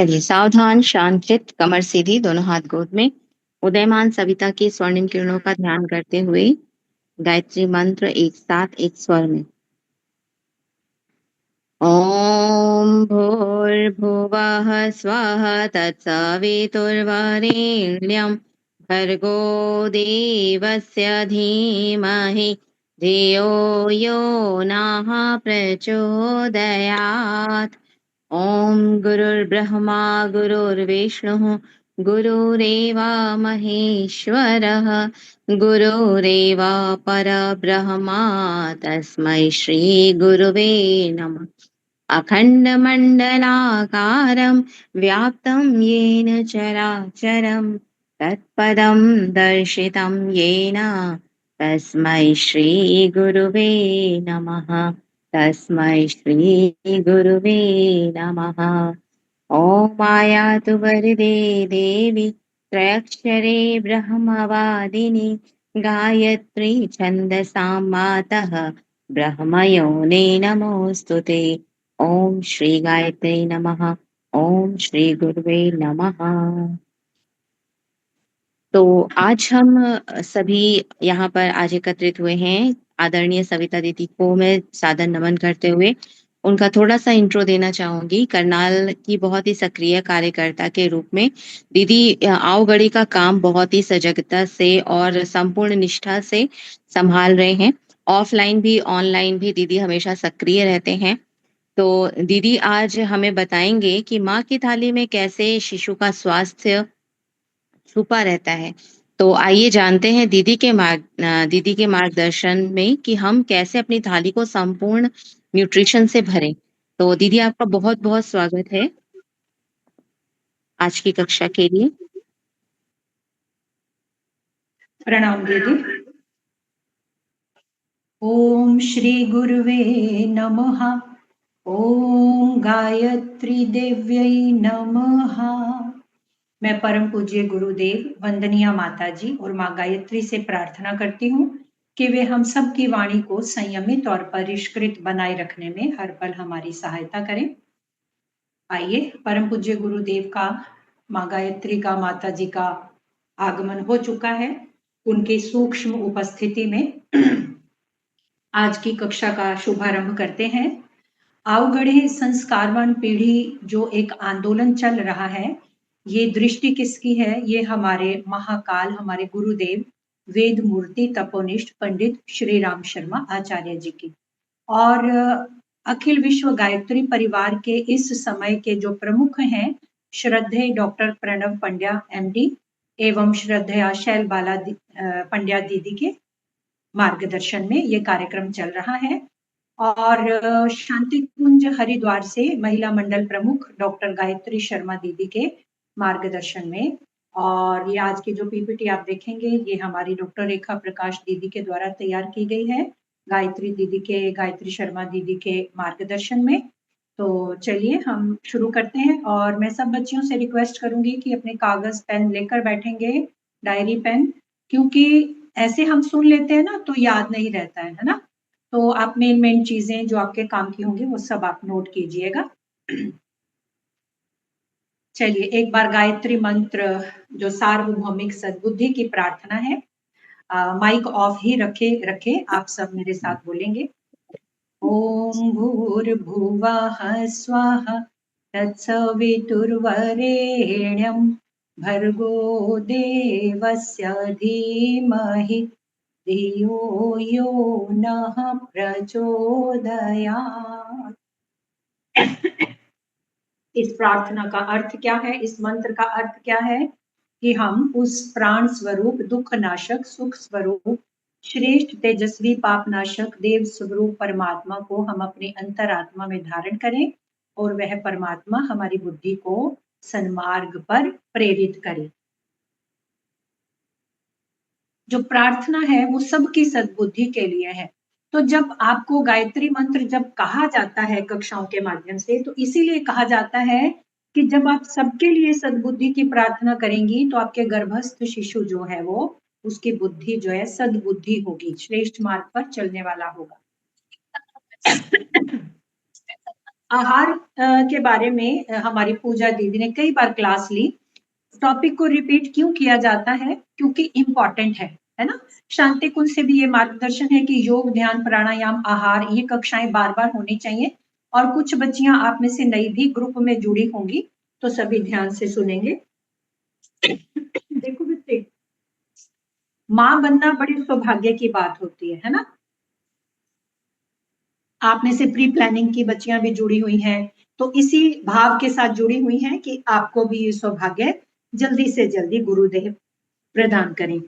चलिए, सावधान, शांत, कमर सीधी, दोनों हाथ गोद में, उदयमान सविता की स्वर्णिम किरणों का ध्यान करते हुए गायत्री मंत्र एक साथ एक स्वर में। ओम भूर्भुवः स्वः तत्सवितुर्वरेण्यं भर्गो देवस्य धीमहि धियो यो नः प्रचोदयात्। ओम गुरुर्ब्रह्मा गुरुर्विष्णुः गुरुरेव महेश्वरः गुरुरेव परब्रह्मा तस्मै श्री गुरुवे नमः। अखण्डमण्डलाकारं व्याप्तं येन चराचरं तत्पदं दर्शितं येन तस्मै श्रीगुरुवे नमः। तस्मै श्रीगुरुवे नमः। ॐ मायातु वरदे देवी त्रयक्षरे ब्रह्मवादिनी गायत्री छन्दसां मातः ब्रह्मयोने नमोऽस्तुते। ओम श्री गायत्री नमः। ओम श्री गुरुवे नमः। तो आज हम सभी यहाँ पर आज एकत्रित हुए हैं। आदरणीय सविता दीदी को मैं सादर नमन करते हुए उनका थोड़ा सा इंट्रो देना चाहूंगी। करनाल की बहुत ही सक्रिय कार्यकर्ता के रूप में दीदी आवगढ़ी का काम बहुत ही सजगता से और संपूर्ण निष्ठा से संभाल रहे हैं। ऑफलाइन भी ऑनलाइन भी दीदी हमेशा सक्रिय रहते हैं। तो दीदी आज हमें बताएंगे कि माँ की थाली में कैसे शिशु का स्वास्थ्य छुपा रहता है। तो आइए जानते हैं दीदी के मार्गदर्शन में कि हम कैसे अपनी थाली को संपूर्ण न्यूट्रिशन से भरें। तो दीदी आपका बहुत बहुत स्वागत है आज की कक्षा के लिए। प्रणाम दीदी। ओम श्री गुरुवे नमः। ओम गायत्री देव्यै नमः। मैं परम पूज्य गुरुदेव वंदनीय माता जी और माँ गायत्री से प्रार्थना करती हूँ कि वे हम सब की वाणी को संयमित और परिष्कृत बनाए रखने में हर पल हमारी सहायता करें। आइए, परम पूज्य गुरुदेव का, माँ गायत्री का, माता जी का आगमन हो चुका है। उनकी सूक्ष्म उपस्थिति में आज की कक्षा का शुभारंभ करते हैं। आवगढ़े संस्कारवान पीढ़ी जो एक आंदोलन चल रहा है, ये दृष्टि किसकी है? ये हमारे महाकाल, हमारे गुरुदेव वेद मूर्ति तपोनिष्ठ पंडित श्री राम शर्मा आचार्य जी की। और अखिल विश्व गायत्री परिवार के इस समय के जो प्रमुख हैं, श्रद्धेय डॉक्टर प्रणव पंड्या एमडी एवं श्रद्धेय शैल बाला पंड्या दीदी के मार्गदर्शन में ये कार्यक्रम चल रहा है। और शांति कुंज हरिद्वार से महिला मंडल प्रमुख डॉक्टर गायत्री शर्मा दीदी के मार्गदर्शन में। और ये आज की जो पीपीटी आप देखेंगे, ये हमारी डॉक्टर रेखा प्रकाश दीदी के द्वारा तैयार की गई है, गायत्री शर्मा दीदी के मार्गदर्शन में। तो चलिए हम शुरू करते हैं। और मैं सब बच्चियों से रिक्वेस्ट करूंगी कि अपने कागज पेन लेकर बैठेंगे, डायरी पेन, क्योंकि ऐसे हम सुन लेते हैं ना तो याद नहीं रहता है ना। तो आप मेन चीजें जो आपके काम की होंगी वो सब आप नोट कीजिएगा। चलिए एक बार गायत्री मंत्र जो सार्वभौमिक सद्बुद्धि की प्रार्थना है, माइक ऑफ ही रखे आप सब मेरे साथ बोलेंगे। ओम भूर्भुवः स्वः तत्सवितुर्वरेण्यं भर्गो देवस्य धीमहि धियो यो नः प्रचोदयात्। इस प्रार्थना का अर्थ क्या है? इस मंत्र का अर्थ क्या है कि हम उस प्राण स्वरूप, दुख नाशक, सुख स्वरूप, श्रेष्ठ तेजस्वी पाप नाशक देव स्वरूप परमात्मा को हम अपने अंतरात्मा में धारण करें और वह परमात्मा हमारी बुद्धि को सन्मार्ग पर प्रेरित करे। जो प्रार्थना है वो सबकी सद्बुद्धि के लिए है। तो जब आपको गायत्री मंत्र जब कहा जाता है कक्षाओं के माध्यम से, तो इसीलिए कहा जाता है कि जब आप सबके लिए सद्बुद्धि की प्रार्थना करेंगी तो आपके गर्भस्थ शिशु जो है वो, उसकी बुद्धि जो है सद्बुद्धि होगी, श्रेष्ठ मार्ग पर चलने वाला होगा। आहार के बारे में हमारी पूजा दीदी ने कई बार क्लास ली। टॉपिक को रिपीट क्यों किया जाता है? क्योंकि इम्पोर्टेंट है ना? शांति कुंज से भी ये मार्गदर्शन है कि योग, ध्यान, प्राणायाम, आहार ये कक्षाएं बार-बार होनी चाहिए। और कुछ बच्चियां आप में से नई भी ग्रुप में जुड़ी होंगी, तो सभी ध्यान से सुनेंगे। देखो बच्चे, माँ बनना बड़ी सौभाग्य की बात होती है ना? आप में से प्री प्लानिंग की बच्चियां भी जुड़ी हुई हैं, तो इसी भाव के साथ जुड़ी हुई हैं कि आपको भी ये सौभाग्य जल्दी से जल्दी गुरुदेव प्रदान करें।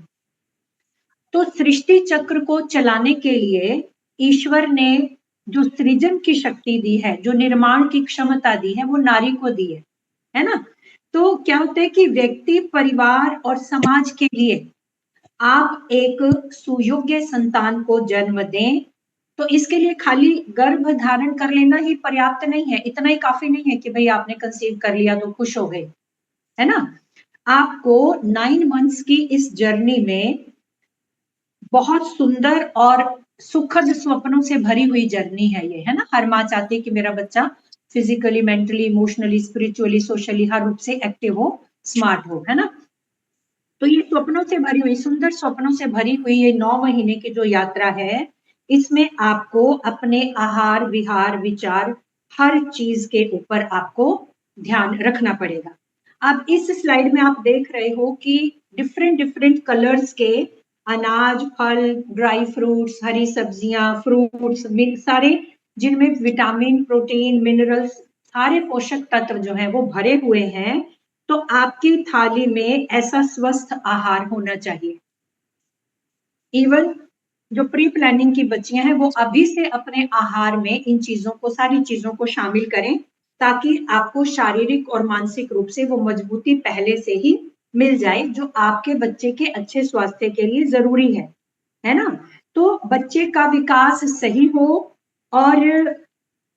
तो सृष्टि चक्र को चलाने के लिए ईश्वर ने जो सृजन की शक्ति दी है, जो निर्माण की क्षमता दी है, वो नारी को दी है ना? तो क्या होता है कि व्यक्ति, परिवार और समाज के लिए आप एक सुयोग्य संतान को जन्म दें, तो इसके लिए खाली गर्भ धारण कर लेना ही पर्याप्त नहीं है, इतना ही काफी नहीं है कि भाई आपने कंसीव कर लिया तो खुश हो गए, है ना? आपको 9 मंथ्स की इस जर्नी में बहुत सुंदर और सुखद सपनों से भरी हुई जर्नी है ये, है ना? हर माँ चाहती है कि मेरा बच्चा physically, mentally, emotionally, spiritually, socially हर रूप से एक्टिव हो, स्मार्ट हो, है ना? तो ये स्वप्नों से भरी हुई, सुंदर स्वप्नों से भरी हुई ये 9 महीने की जो यात्रा है, इसमें आपको अपने आहार, विहार, विचार हर चीज के ऊपर आपको ध्यान रखना पड़ेगा। अब इस स्लाइड में आप देख रहे हो कि डिफरेंट डिफरेंट कलर्स के अनाज, फल, ड्राई फ्रूट्स, हरी सब्जियां, फ्रूट्स, सारे जिनमें विटामिन, प्रोटीन, मिनरल्स, सारे पोषक तत्व जो हैं वो भरे हुए हैं। तो आपकी थाली में ऐसा स्वस्थ आहार होना चाहिए। इवन जो प्री प्लानिंग की बच्चियां हैं वो अभी से अपने आहार में इन चीजों को, सारी चीजों को शामिल करें, ताकि आपको शारीरिक और मानसिक रूप से वो मजबूती पहले से ही मिल जाए, जो आपके बच्चे के अच्छे स्वास्थ्य के लिए जरूरी है ना? तो बच्चे का विकास सही हो और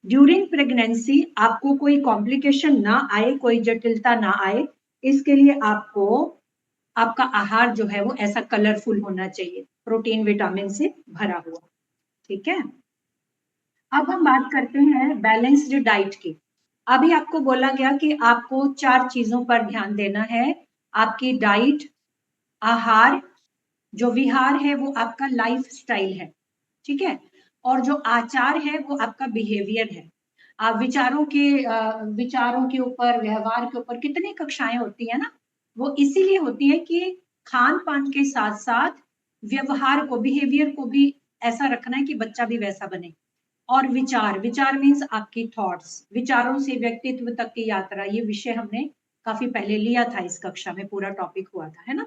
ड्यूरिंग प्रेगनेंसी आपको कोई कॉम्प्लिकेशन ना आए, कोई जटिलता ना आए, इसके लिए आपको आपका आहार जो है वो ऐसा कलरफुल होना चाहिए, प्रोटीन, विटामिन से भरा हुआ। ठीक है, अब हम बात करते हैं बैलेंस्ड डाइट की। अभी आपको बोला गया कि आपको 4 चीजों पर ध्यान देना है। आपकी डाइट, आहार, जो विहार है वो आपका लाइफ स्टाइल है, ठीक है, और जो आचार है वो आपका बिहेवियर है। आप विचारों के ऊपर, व्यवहार के ऊपर कितनी कक्षाएं होती है ना? वो इसीलिए होती है कि खान पान के साथ साथ व्यवहार को, बिहेवियर को भी ऐसा रखना है कि बच्चा भी वैसा बने। और विचार, विचार मीन्स आपकी थॉट्स, विचारों से व्यक्तित्व तक की यात्रा, ये विषय हमने काफी पहले लिया था, इस कक्षा में पूरा टॉपिक हुआ था, है ना?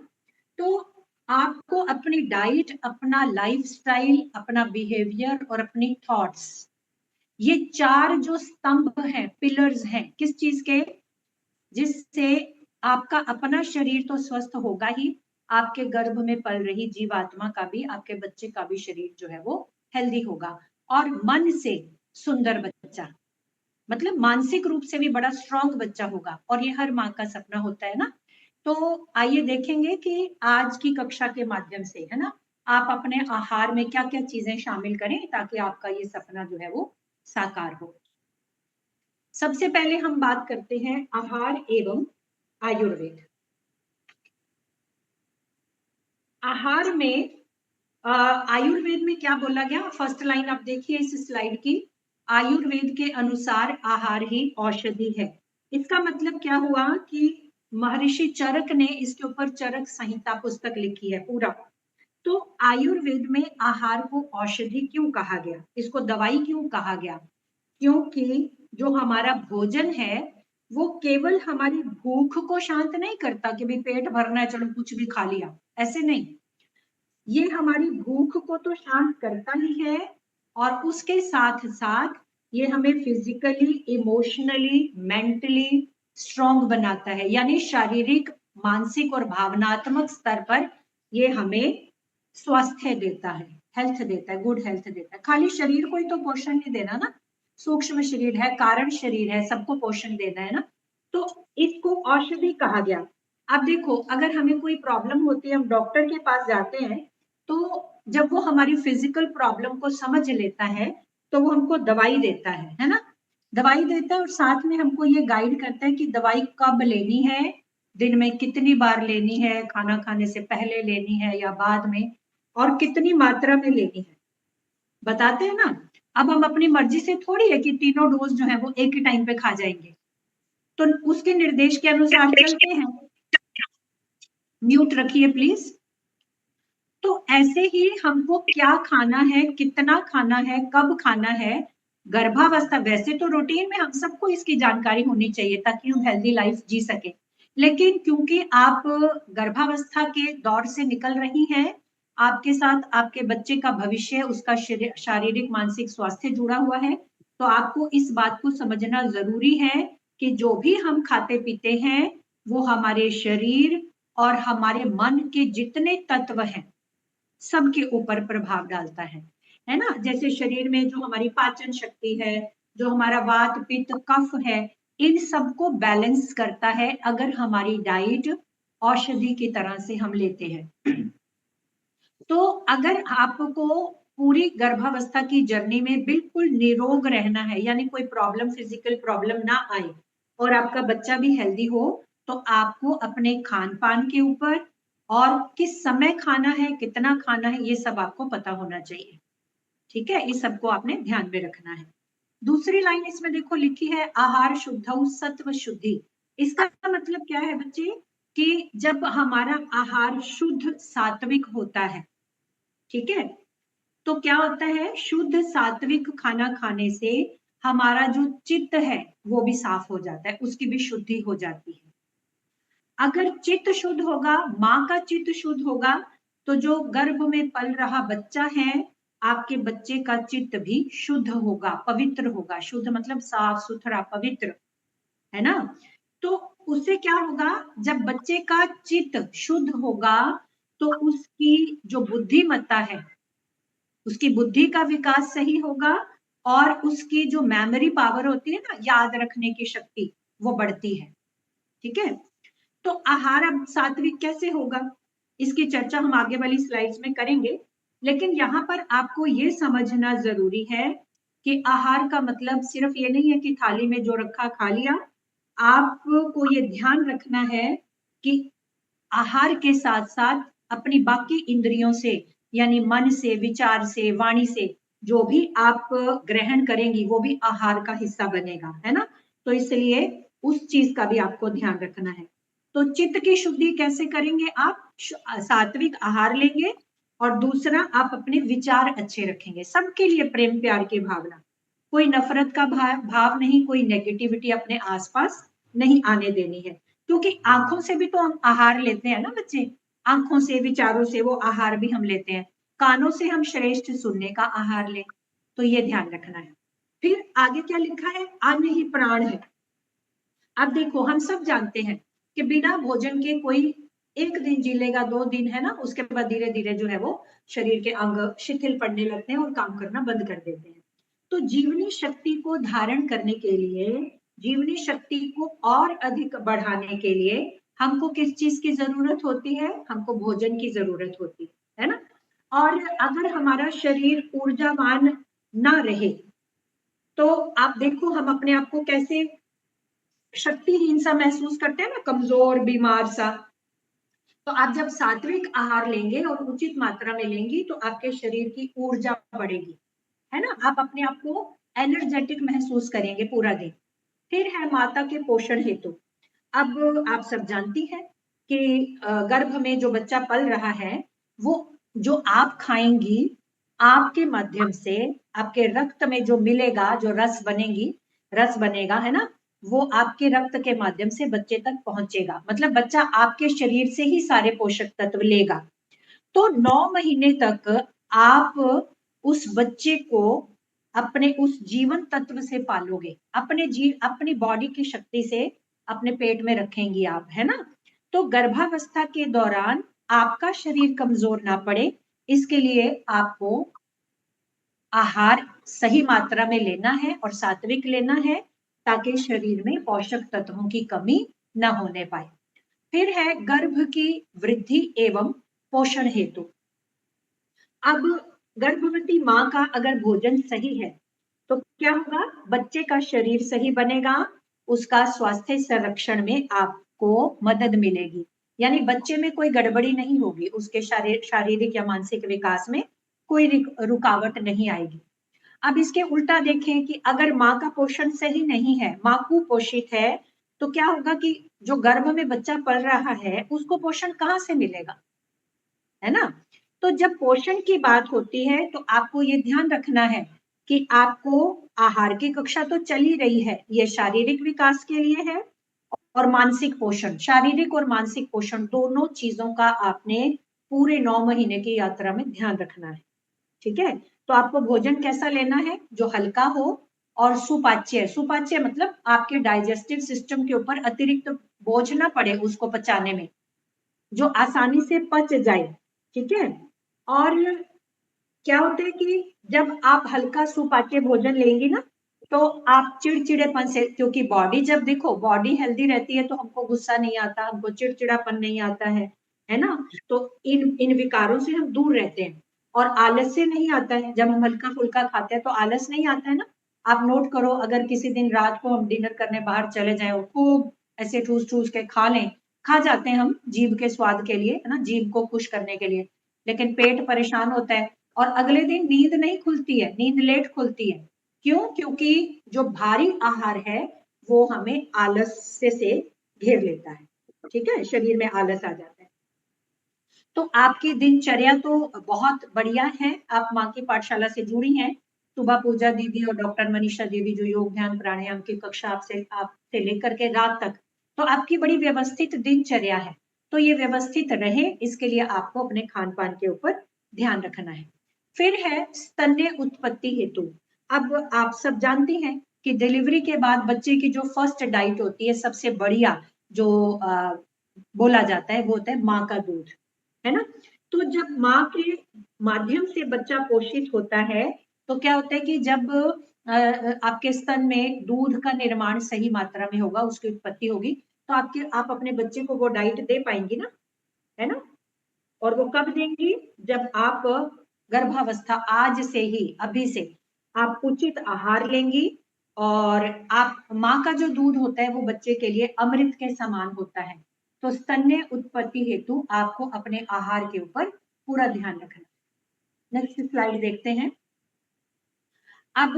तो आपको अपनी डाइट, अपना लाइफस्टाइल, अपना बिहेवियर और अपनी थॉट्स, ये 4 जो स्तंभ हैं, पिलर्स हैं, किस चीज के? जिससे आपका अपना शरीर तो स्वस्थ होगा ही, आपके गर्भ में पल रही जीवात्मा का भी, आपके बच्चे का भी शरीर जो है वो हेल्दी होगा। और मन से सुंदर बच्चा, मतलब मानसिक रूप से भी बड़ा स्ट्रांग बच्चा होगा, और ये हर माँ का सपना होता है ना? तो आइए देखेंगे कि आज की कक्षा के माध्यम से, है ना, आप अपने आहार में क्या क्या चीजें शामिल करें ताकि आपका ये सपना जो है वो साकार हो। सबसे पहले हम बात करते हैं आहार एवं आयुर्वेद। आहार में आयुर्वेद में क्या बोला गया? फर्स्ट लाइन आप देखिए इस स्लाइड की। आयुर्वेद के अनुसार आहार ही औषधि है। इसका मतलब क्या हुआ कि महर्षि चरक ने इसके ऊपर चरक संहिता पुस्तक लिखी है पूरा। तो आयुर्वेद में आहार को औषधि क्यों कहा गया, इसको दवाई क्यों कहा गया? क्योंकि जो हमारा भोजन है वो केवल हमारी भूख को शांत नहीं करता कि भाई पेट भरना है चलो कुछ भी खा लिया, ऐसे नहीं। ये हमारी भूख को तो शांत करता ही है, और उसके साथ साथ ये हमें फिजिकली, इमोशनली, मेंटली स्ट्रॉन्ग बनाता है, यानी शारीरिक, मानसिक और भावनात्मक स्तर पर ये हमें स्वास्थ्य देता है, हेल्थ देता है, गुड हेल्थ देता है। खाली शरीर को ही तो पोषण नहीं देना ना, सूक्ष्म शरीर है, कारण शरीर है, सबको पोषण देना है ना। तो इसको औषधि कहा गया। अब देखो, अगर हमें कोई प्रॉब्लम होती है, हम डॉक्टर के पास जाते हैं, तो जब वो हमारी फिजिकल प्रॉब्लम को समझ लेता है तो वो हमको दवाई देता है ना? दवाई देता है और साथ में हमको ये गाइड करता है कि दवाई कब लेनी है, दिन में कितनी बार लेनी है, खाना खाने से पहले लेनी है या बाद में, और कितनी मात्रा में लेनी है, बताते हैं ना। अब हम अपनी मर्जी से थोड़ी है कि तीनों डोज जो है वो एक ही टाइम पे खा जाएंगे, तो उसके निर्देश के अनुसार चलते हैं। म्यूट रखिए प्लीज। तो ऐसे ही हमको क्या खाना है, कितना खाना है, कब खाना है, गर्भावस्था, वैसे तो रूटीन में हम सबको इसकी जानकारी होनी चाहिए ताकि हम हेल्दी लाइफ जी सके, लेकिन क्योंकि आप गर्भावस्था के दौर से निकल रही हैं, आपके साथ आपके बच्चे का भविष्य, उसका शारीरिक मानसिक स्वास्थ्य जुड़ा हुआ है, तो आपको इस बात को समझना जरूरी है कि जो भी हम खाते पीते हैं वो हमारे शरीर और हमारे मन के जितने तत्व हैं सबके ऊपर प्रभाव डालता है ना। जैसे शरीर में जो हमारी पाचन शक्ति है, जो हमारा वात पित्त कफ है, इन सबको बैलेंस करता है अगर हमारी डाइट औषधि की तरह से हम लेते हैं। तो अगर आपको पूरी गर्भावस्था की जर्नी में बिल्कुल निरोग रहना है, यानी कोई प्रॉब्लम, फिजिकल प्रॉब्लम ना आए और आपका बच्चा भी हेल्दी हो, तो आपको अपने खान पान के ऊपर और किस समय खाना है, कितना खाना है, ये सब आपको पता होना चाहिए। ठीक है, इस सबको आपने ध्यान में रखना है। दूसरी लाइन इसमें देखो लिखी है, आहार शुद्धौ सत्व शुद्धि। इसका मतलब क्या है बच्चे, कि जब हमारा आहार शुद्ध सात्विक होता है, ठीक है, तो क्या होता है, शुद्ध सात्विक खाना खाने से हमारा जो चित्त है वो भी साफ हो जाता है, उसकी भी शुद्धि हो जाती है। अगर चित्त शुद्ध होगा, माँ का चित्त शुद्ध होगा, तो जो गर्भ में पल रहा बच्चा है, आपके बच्चे का चित्त भी शुद्ध होगा, पवित्र होगा। शुद्ध मतलब साफ सुथरा पवित्र, है ना। तो उससे क्या होगा, जब बच्चे का चित्त शुद्ध होगा तो उसकी जो बुद्धिमत्ता है, उसकी बुद्धि का विकास सही होगा, और उसकी जो मेमोरी पावर होती है ना, याद रखने की शक्ति, वो बढ़ती है। ठीक है, तो आहार अब सात्विक कैसे होगा, इसकी चर्चा हम आगे वाली स्लाइड्स में करेंगे, लेकिन यहाँ पर आपको ये समझना जरूरी है कि आहार का मतलब सिर्फ ये नहीं है कि थाली में जो रखा खा लिया। आपको ये ध्यान रखना है कि आहार के साथ साथ अपनी बाकी इंद्रियों से, यानी मन से, विचार से, वाणी से, जो भी आप ग्रहण करेंगी वो भी आहार का हिस्सा बनेगा, है ना। तो इसलिए उस चीज का भी आपको ध्यान रखना है। तो चित्त की शुद्धि कैसे करेंगे आप, सात्विक आहार लेंगे, और दूसरा आप अपने विचार अच्छे रखेंगे, सबके लिए प्रेम प्यार की भावना, कोई नफरत का भाव नहीं, कोई नेगेटिविटी अपने आसपास नहीं आने देनी है, क्योंकि आंखों से भी तो हम आहार लेते हैं ना बच्चे, आंखों से, विचारों से वो आहार भी हम लेते हैं, कानों से हम श्रेष्ठ सुनने का आहार लें, तो ये ध्यान रखना है। फिर आगे क्या लिखा है, अन्न ही प्राण है। अब देखो, हम सब जानते हैं कि बिना भोजन के कोई एक दिन जी लेगा, 2 दिन, है ना, उसके बाद धीरे धीरे जो है वो शरीर के अंग शिथिल पड़ने लगते हैं और काम करना बंद कर देते हैं। तो जीवनी शक्ति को धारण करने के लिए, जीवनी शक्ति को और अधिक बढ़ाने के लिए हमको किस चीज की जरूरत होती है, हमको भोजन की जरूरत होती है ना। और अगर हमारा शरीर ऊर्जावान ना रहे, तो आप देखो हम अपने आप को कैसे शक्तिहीन सा महसूस करते हैं ना, कमजोर, बीमार सा। तो आप जब सात्विक आहार लेंगे और उचित मात्रा में लेंगी तो आपके शरीर की ऊर्जा बढ़ेगी, है ना, आप अपने आप को एनर्जेटिक महसूस करेंगे पूरा दिन। फिर है माता के पोषण हेतु। अब आप सब जानती हैं कि गर्भ में जो बच्चा पल रहा है, वो जो आप खाएंगी, आपके माध्यम से आपके रक्त में जो मिलेगा, जो रस बनेगी, रस बनेगा, है ना, वो आपके रक्त के माध्यम से बच्चे तक पहुंचेगा, मतलब बच्चा आपके शरीर से ही सारे पोषक तत्व लेगा। तो 9 महीने तक आप उस बच्चे को अपने उस जीवन तत्व से पालोगे, अपनी बॉडी की शक्ति से अपने पेट में रखेंगी आप, है ना। तो गर्भावस्था के दौरान आपका शरीर कमजोर ना पड़े, इसके लिए आपको आहार सही मात्रा में लेना है और सात्विक लेना है, ताकि शरीर में पोषक तत्वों की कमी न होने पाए। फिर है गर्भ की वृद्धि एवं पोषण हेतु। अब गर्भवती माँ का अगर भोजन सही है, तो क्या होगा, बच्चे का शरीर सही बनेगा, उसका स्वास्थ्य संरक्षण में आपको मदद मिलेगी, यानी बच्चे में कोई गड़बड़ी नहीं होगी, उसके शारीरिक या मानसिक विकास में कोई रुकावट नहीं आएगी। अब इसके उल्टा देखें कि अगर माँ का पोषण सही नहीं है, माँ कुपोषित है, तो क्या होगा कि जो गर्भ में बच्चा पल रहा है उसको पोषण कहाँ से मिलेगा, है ना। तो जब पोषण की बात होती है तो आपको ये ध्यान रखना है कि आपको आहार की कक्षा तो चल ही रही है, ये शारीरिक विकास के लिए है और मानसिक पोषण, शारीरिक और मानसिक पोषण दोनों चीजों का आपने पूरे 9 महीने की यात्रा में ध्यान रखना है। ठीक है, तो आपको भोजन कैसा लेना है, जो हल्का हो और सुपाच्य, सुपाच्य मतलब आपके डाइजेस्टिव सिस्टम के ऊपर अतिरिक्त बोझ ना पड़े उसको पचाने में, जो आसानी से पच जाए। ठीक है, और क्या होता है कि जब आप हल्का सुपाच्य भोजन लेंगी ना, तो आप चिड़चिड़ेपन से, क्योंकि बॉडी, जब देखो बॉडी हेल्दी रहती है तो हमको गुस्सा नहीं आता, हमको चिड़चिड़ापन नहीं आता है ना। तो इन इन विकारों से हम दूर रहते हैं और आलस्य नहीं आता है, जब हम हल्का फुल्का खाते हैं तो आलस नहीं आता है ना। आप नोट करो, अगर किसी दिन रात को हम डिनर करने बाहर चले जाए और खूब ऐसे ठूस ठूस के खा लें, खा जाते हैं हम जीभ के स्वाद के लिए, है ना, जीभ को खुश करने के लिए, लेकिन पेट परेशान होता है और अगले दिन नींद नहीं खुलती है, नींद लेट खुलती है। क्यों? क्योंकि जो भारी आहार है वो हमें आलस्य से घेर लेता है। ठीक है, शरीर में आलस आ जाता है। तो आपकी दिनचर्या तो बहुत बढ़िया है, आप माँ की पाठशाला से जुड़ी हैं, सुबह पूजा दीदी और डॉक्टर मनीषा दीदी जो योग ध्यान प्राणायाम की कक्षा आपसे लेकर के रात तक, तो आपकी बड़ी व्यवस्थित दिनचर्या है। तो ये व्यवस्थित रहे, इसके लिए आपको अपने खान पान के ऊपर ध्यान रखना है। फिर है स्तन्य उत्पत्ति हेतु। अब आप सब जानते हैं कि डिलीवरी के बाद बच्चे की जो फर्स्ट डाइट होती है, सबसे बढ़िया जो बोला जाता है वो होता है माँ का दूध, है ना। तो जब माँ के माध्यम से बच्चा पोषित होता है, तो क्या होता है कि जब आपके स्तन में दूध का निर्माण सही मात्रा में होगा, उसकी उत्पत्ति होगी, तो आप अपने बच्चे को वो डाइट दे पाएंगी ना, है ना। और वो कब देंगी, जब आप गर्भावस्था, आज से ही, अभी से आप उचित आहार लेंगी, और आप माँ का जो दूध होता है वो बच्चे के लिए अमृत के समान होता है। तो स्तन्य उत्पत्ति हेतु आपको अपने आहार के ऊपर पूरा ध्यान रखना। नेक्स्ट स्लाइड देखते हैं। अब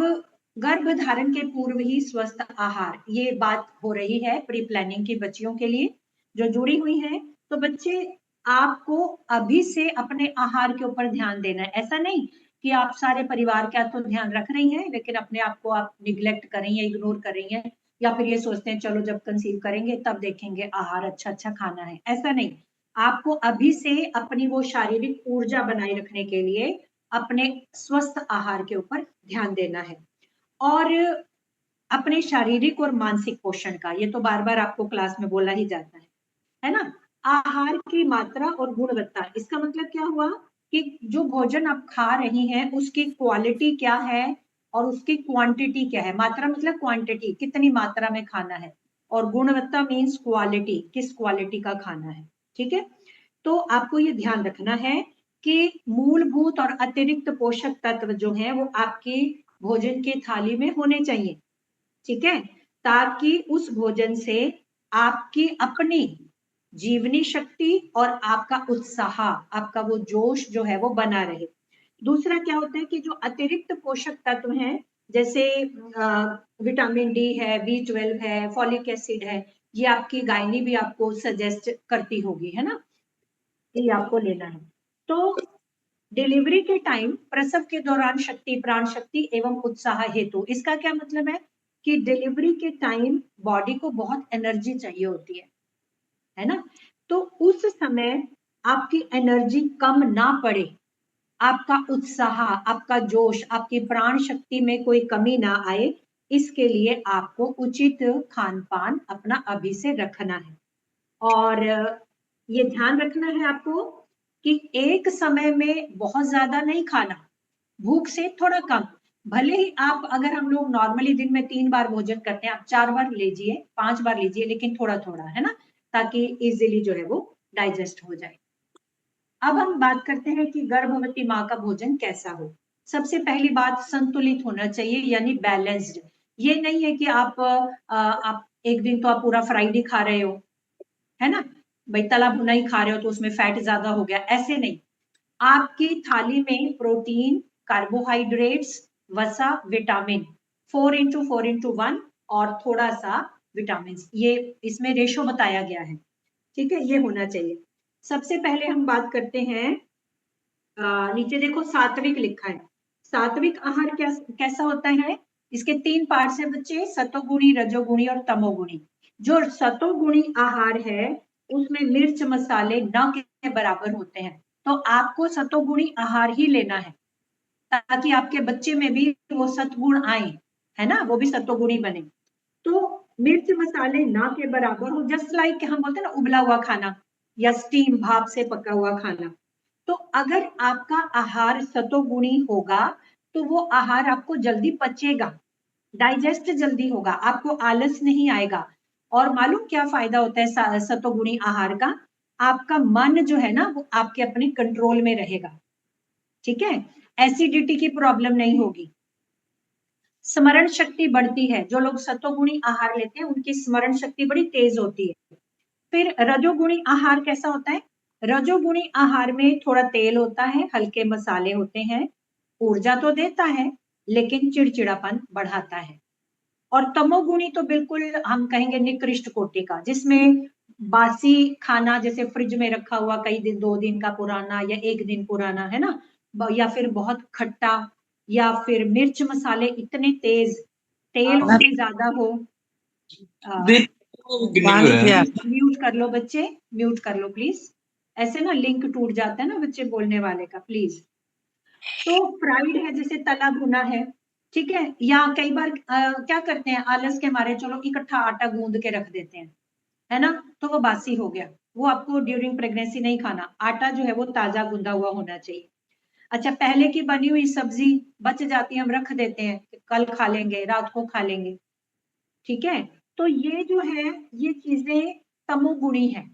गर्भ धारण के पूर्व ही स्वस्थ आहार, ये बात हो रही है प्री प्लानिंग की बच्चियों के लिए जो जुड़ी हुई हैं। तो बच्चे, आपको अभी से अपने आहार के ऊपर ध्यान देना है। ऐसा नहीं कि आप सारे परिवार का तो ध्यान रख रही हैं लेकिन अपने आप को आप निग्लेक्ट कर रही हैं, इग्नोर कर रही हैं, या फिर ये सोचते हैं चलो जब कंसीव करेंगे तब देखेंगे आहार अच्छा अच्छा खाना है। ऐसा नहीं, आपको अभी से अपनी वो शारीरिक ऊर्जा बनाए रखने के लिए अपने स्वस्थ आहार के ऊपर ध्यान देना है। और अपने शारीरिक और मानसिक पोषण का, ये तो बार बार आपको क्लास में बोला ही जाता है ना। आहार की मात्रा और गुणवत्ता, इसका मतलब क्या हुआ कि जो भोजन आप खा रही हैं उसकी क्वालिटी क्या है और उसकी क्वांटिटी क्या है। मात्रा मतलब क्वांटिटी, कितनी मात्रा में खाना है, और गुणवत्ता मीन्स क्वालिटी, किस क्वालिटी का खाना है। ठीक है, तो आपको ये ध्यान रखना है कि मूलभूत और अतिरिक्त पोषक तत्व जो हैं वो आपकी भोजन की थाली में होने चाहिए। ठीक है, ताकि उस भोजन से आपकी अपनी जीवनी शक्ति और आपका उत्साह, आपका वो जोश जो है वो बना रहे। दूसरा क्या होता है कि जो अतिरिक्त पोषक तत्व हैं, जैसे विटामिन डी है, B12 है, फॉलिक एसिड है, ये आपकी गायनी भी आपको सजेस्ट करती होगी, है ना, ये आपको लेना है। तो डिलीवरी के टाइम, प्रसव के दौरान शक्ति, प्राण शक्ति एवं उत्साह हेतु, इसका क्या मतलब है कि डिलीवरी के टाइम बॉडी को बहुत एनर्जी चाहिए होती है ना। तो उस समय आपकी एनर्जी कम ना पड़े, आपका उत्साह, आपका जोश, आपकी प्राण शक्ति में कोई कमी ना आए, इसके लिए आपको उचित खान पान अपना अभी से रखना है। और ये ध्यान रखना है आपको कि एक समय में बहुत ज्यादा नहीं खाना, भूख से थोड़ा कम। भले ही आप, अगर हम लोग नॉर्मली दिन में 3 बार भोजन करते हैं, आप 4 बार लीजिए, 5 बार लीजिए, लेकिन थोड़ा थोड़ा, है ना, ताकि इजीली जो है वो डाइजेस्ट हो जाए। अब हम बात करते हैं कि गर्भवती माँ का भोजन कैसा हो। सबसे पहली बात संतुलित होना चाहिए, यानी बैलेंस्ड। ये नहीं है कि आप एक दिन तो आप पूरा फ्राइड ही खा रहे हो, है ना, भाई तला भुना ही खा रहे हो तो उसमें फैट ज्यादा हो गया, ऐसे नहीं। आपकी थाली में प्रोटीन, कार्बोहाइड्रेट्स, वसा, विटामिन 4x4x1 और थोड़ा सा विटामिन, ये इसमें रेशो बताया गया है, ठीक है, ये होना चाहिए। सबसे पहले हम बात करते हैं, नीचे देखो सात्विक लिखा है। सात्विक आहार कैसा होता है? इसके 3 पार्ट्स है बच्चे, सतोगुणी, रजोगुणी और तमोगुणी। जो सतोगुणी आहार है उसमें मिर्च मसाले न के बराबर होते हैं, तो आपको सतोगुणी आहार ही लेना है ताकि आपके बच्चे में भी वो सतगुण आए, है ना, वो भी सतोगुणी बने। तो मिर्च मसाले ना के बराबर हो, जस्ट लाइक हम बोलते हैं ना उबला हुआ खाना या स्टीम, भाप से पका हुआ खाना। तो अगर आपका आहार सतोगुणी होगा तो वो आहार आपको जल्दी पचेगा, डाइजेस्ट जल्दी होगा, आपको आलस नहीं आएगा। और मालूम क्या फायदा होता है सतोगुणी आहार का? आपका मन जो है ना वो आपके अपने कंट्रोल में रहेगा, ठीक है, एसिडिटी की प्रॉब्लम नहीं होगी, स्मरण शक्ति बढ़ती है। जो लोग सतोगुणी आहार लेते हैं उनकी स्मरण शक्ति बड़ी तेज होती है। फिर रजोगुणी आहार कैसा होता है? रजोगुणी आहार में थोड़ा तेल होता है, हल्के मसाले होते हैं, ऊर्जा तो देता है लेकिन चिड़चिड़ापन बढ़ाता है। और तमोगुणी तो बिल्कुल हम कहेंगे निकृष्ट कोटि का, जिसमें बासी खाना जैसे फ्रिज में रखा हुआ कई दिन, 2 दिन का पुराना या 1 दिन पुराना, है ना, या फिर बहुत खट्टा, या फिर मिर्च मसाले इतने तेज, तेल उसमें ज्यादा हो। म्यूट कर लो बच्चे, म्यूट कर लो प्लीज, ऐसे ना लिंक टूट जाता है ना बच्चे बोलने वाले का, प्लीज। तो फ्राइड है, जैसे तला भुना है, ठीक है, या कई बार क्या करते हैं आलस के मारे, चलो इकट्ठा आटा गूंद के रख देते हैं, है ना, तो वो बासी हो गया, वो आपको ड्यूरिंग प्रेगनेंसी नहीं खाना। आटा जो है वो ताजा गूंदा हुआ होना चाहिए। अच्छा, पहले की बनी हुई सब्जी बच जाती है, हम रख देते हैं, कल खा लेंगे, रात को खा लेंगे, ठीक है। तो ये जो है, ये चीजें तमोगुणी है।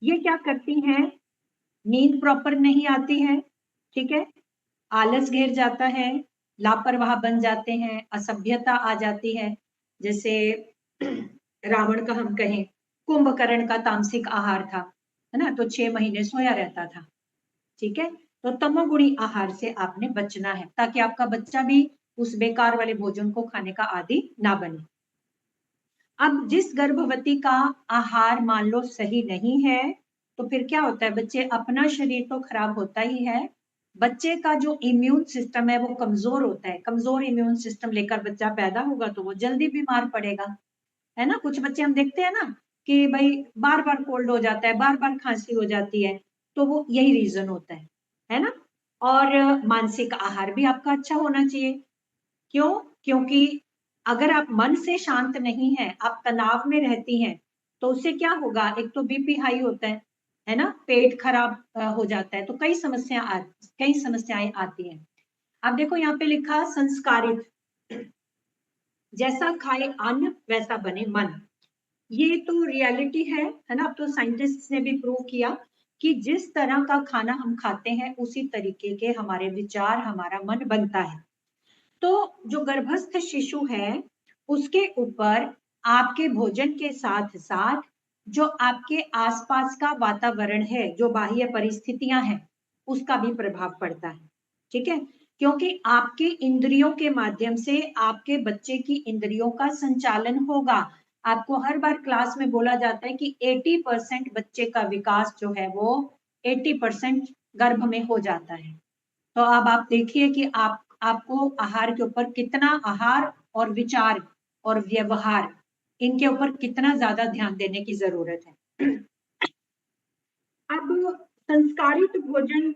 ये क्या करती हैं? नींद प्रॉपर नहीं आती है, ठीक है, आलस घेर जाता है, लापरवाह बन जाते हैं, असभ्यता आ जाती है। जैसे रावण का हम कहें, कुंभकर्ण का तामसिक आहार था, है ना, तो 6 महीने सोया रहता था, ठीक है। तो तमोगुणी आहार से आपने बचना है ताकि आपका बच्चा भी उस बेकार वाले भोजन को खाने का आदी ना बने। अब जिस गर्भवती का आहार मान लो सही नहीं है, तो फिर क्या होता है बच्चे, अपना शरीर तो खराब होता ही है, बच्चे का जो इम्यून सिस्टम है वो कमजोर होता है। कमजोर इम्यून सिस्टम लेकर बच्चा पैदा होगा तो वो जल्दी बीमार पड़ेगा, है ना। कुछ बच्चे हम देखते हैं ना कि भाई बार बार कोल्ड हो जाता है, बार बार खांसी हो जाती है, तो वो यही रीजन होता है ना। और मानसिक आहार भी आपका अच्छा होना चाहिए। क्यों? क्योंकि अगर आप मन से शांत नहीं हैं, आप तनाव में रहती हैं, तो उससे क्या होगा, एक तो बीपी हाई होता है ना, पेट खराब हो जाता है, तो कई समस्याएं आती हैं। अब देखो यहाँ पे लिखा संस्कारित, जैसा खाए अन्न वैसा बने मन। ये तो रियलिटी है ना। अब तो साइंटिस्ट ने भी प्रूव किया कि जिस तरह का खाना हम खाते हैं उसी तरीके के हमारे विचार, हमारा मन बनता है। तो जो गर्भस्थ शिशु है उसके ऊपर आपके भोजन के साथ साथ जो आपके आसपास का वातावरण है, जो बाह्य परिस्थितियां हैं, उसका भी प्रभाव पड़ता है, ठीक है। क्योंकि आपके इंद्रियों के माध्यम से आपके बच्चे की इंद्रियों का संचालन होगा। आपको हर बार क्लास में बोला जाता है कि 80% बच्चे का विकास जो है वो 80% गर्भ में हो जाता है। तो अब आप देखिए कि आपको आहार के ऊपर कितना, आहार और विचार और व्यवहार, इनके ऊपर कितना ज्यादा ध्यान देने की जरूरत है। अब संस्कारित भोजन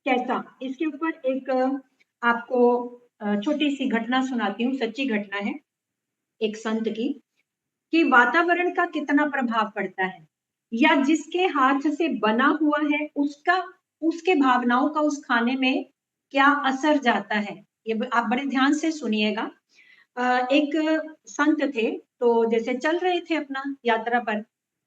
कैसा, इसके ऊपर एक आपको छोटी सी घटना सुनाती हूँ, सच्ची घटना है एक संत की, कि वातावरण का कितना प्रभाव पड़ता है, या जिसके हाथ से बना हुआ है उसका, उसके भावनाओं का उस खाने में क्या असर जाता है। ये आप बड़े ध्यान से सुनिएगा। एक संत थे, तो जैसे चल रहे थे अपना यात्रा पर,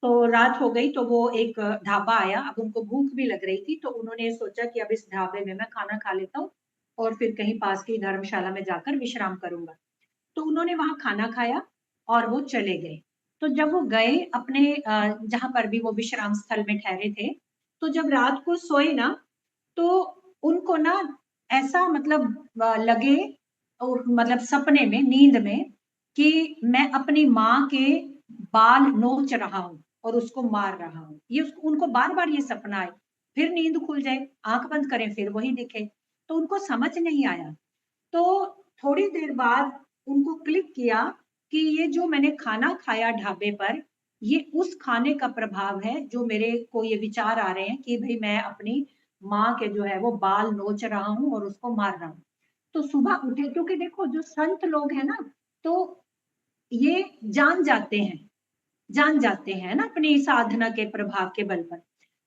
तो रात हो गई, तो वो एक ढाबा आया, अब उनको भूख भी लग रही थी, तो उन्होंने सोचा कि अब इस ढाबे में मैं खाना खा लेता हूँ और फिर कहीं पास की धर्मशाला में जाकर विश्राम करूंगा। तो उन्होंने वहां खाना खाया और वो चले गए। तो जब वो गए अपने जहां पर भी वो विश्राम स्थल में ठहरे थे, तो जब रात को सोए ना, तो उनको ना ऐसा मतलब लगे, और मतलब सपने में, नींद में, कि मैं अपनी माँ के बाल नोच रहा हूँ और उसको मार रहा हूँ। ये उनको बार बार ये सपना आए, फिर नींद खुल जाए, आंख बंद करें फिर वही दिखे। तो उनको समझ नहीं आया। तो थोड़ी देर बाद उनको क्लिक किया कि ये जो मैंने खाना खाया ढाबे पर, ये उस खाने का प्रभाव है जो मेरे को ये विचार आ रहे हैं कि भाई मैं अपनी माँ के जो है वो बाल नोच रहा हूँ और उसको मार रहा हूँ। तो सुबह उठे, क्योंकि देखो जो संत लोग हैं ना, तो ये जान जाते हैं ना अपनी साधना के प्रभाव के बल पर।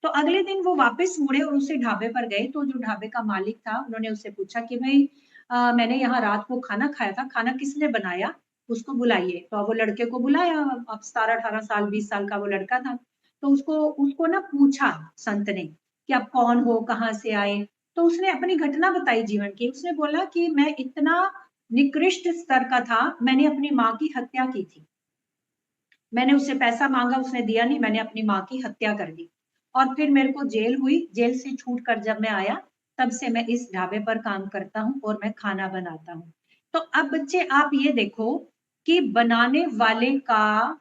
तो अगले दिन वो वापस मुड़े और उसी ढाबे पर गए। तो जो ढाबे का मालिक था, उन्होंने उससे पूछा कि भाई मैंने यहाँ रात को खाना खाया था, खाना किसने बनाया, उसको बुलाइए। तो अब वो लड़के को बुलाया। अब 17-18 साल 20 साल का वो लड़का था। तो उसको उसको ना पूछा संत ने कि आप कौन हो, कहाँ से आए। तो उसने अपनी घटना बताई जीवन की। उसने बोला कि मैं इतना निकृष्ट स्तर का था, मैंने अपनी माँ की हत्या की थी। मैंने उससे पैसा मांगा, उसने दिया नहीं, मैंने अपनी माँ की हत्या कर दी। और फिर मेरे को जेल हुई, जेल से छूट कर जब मैं आया, तब से मैं इस ढाबे पर काम करता हूँ और मैं खाना बनाता हूँ। तो अब बच्चे आप ये देखो कि बनाने वाले का,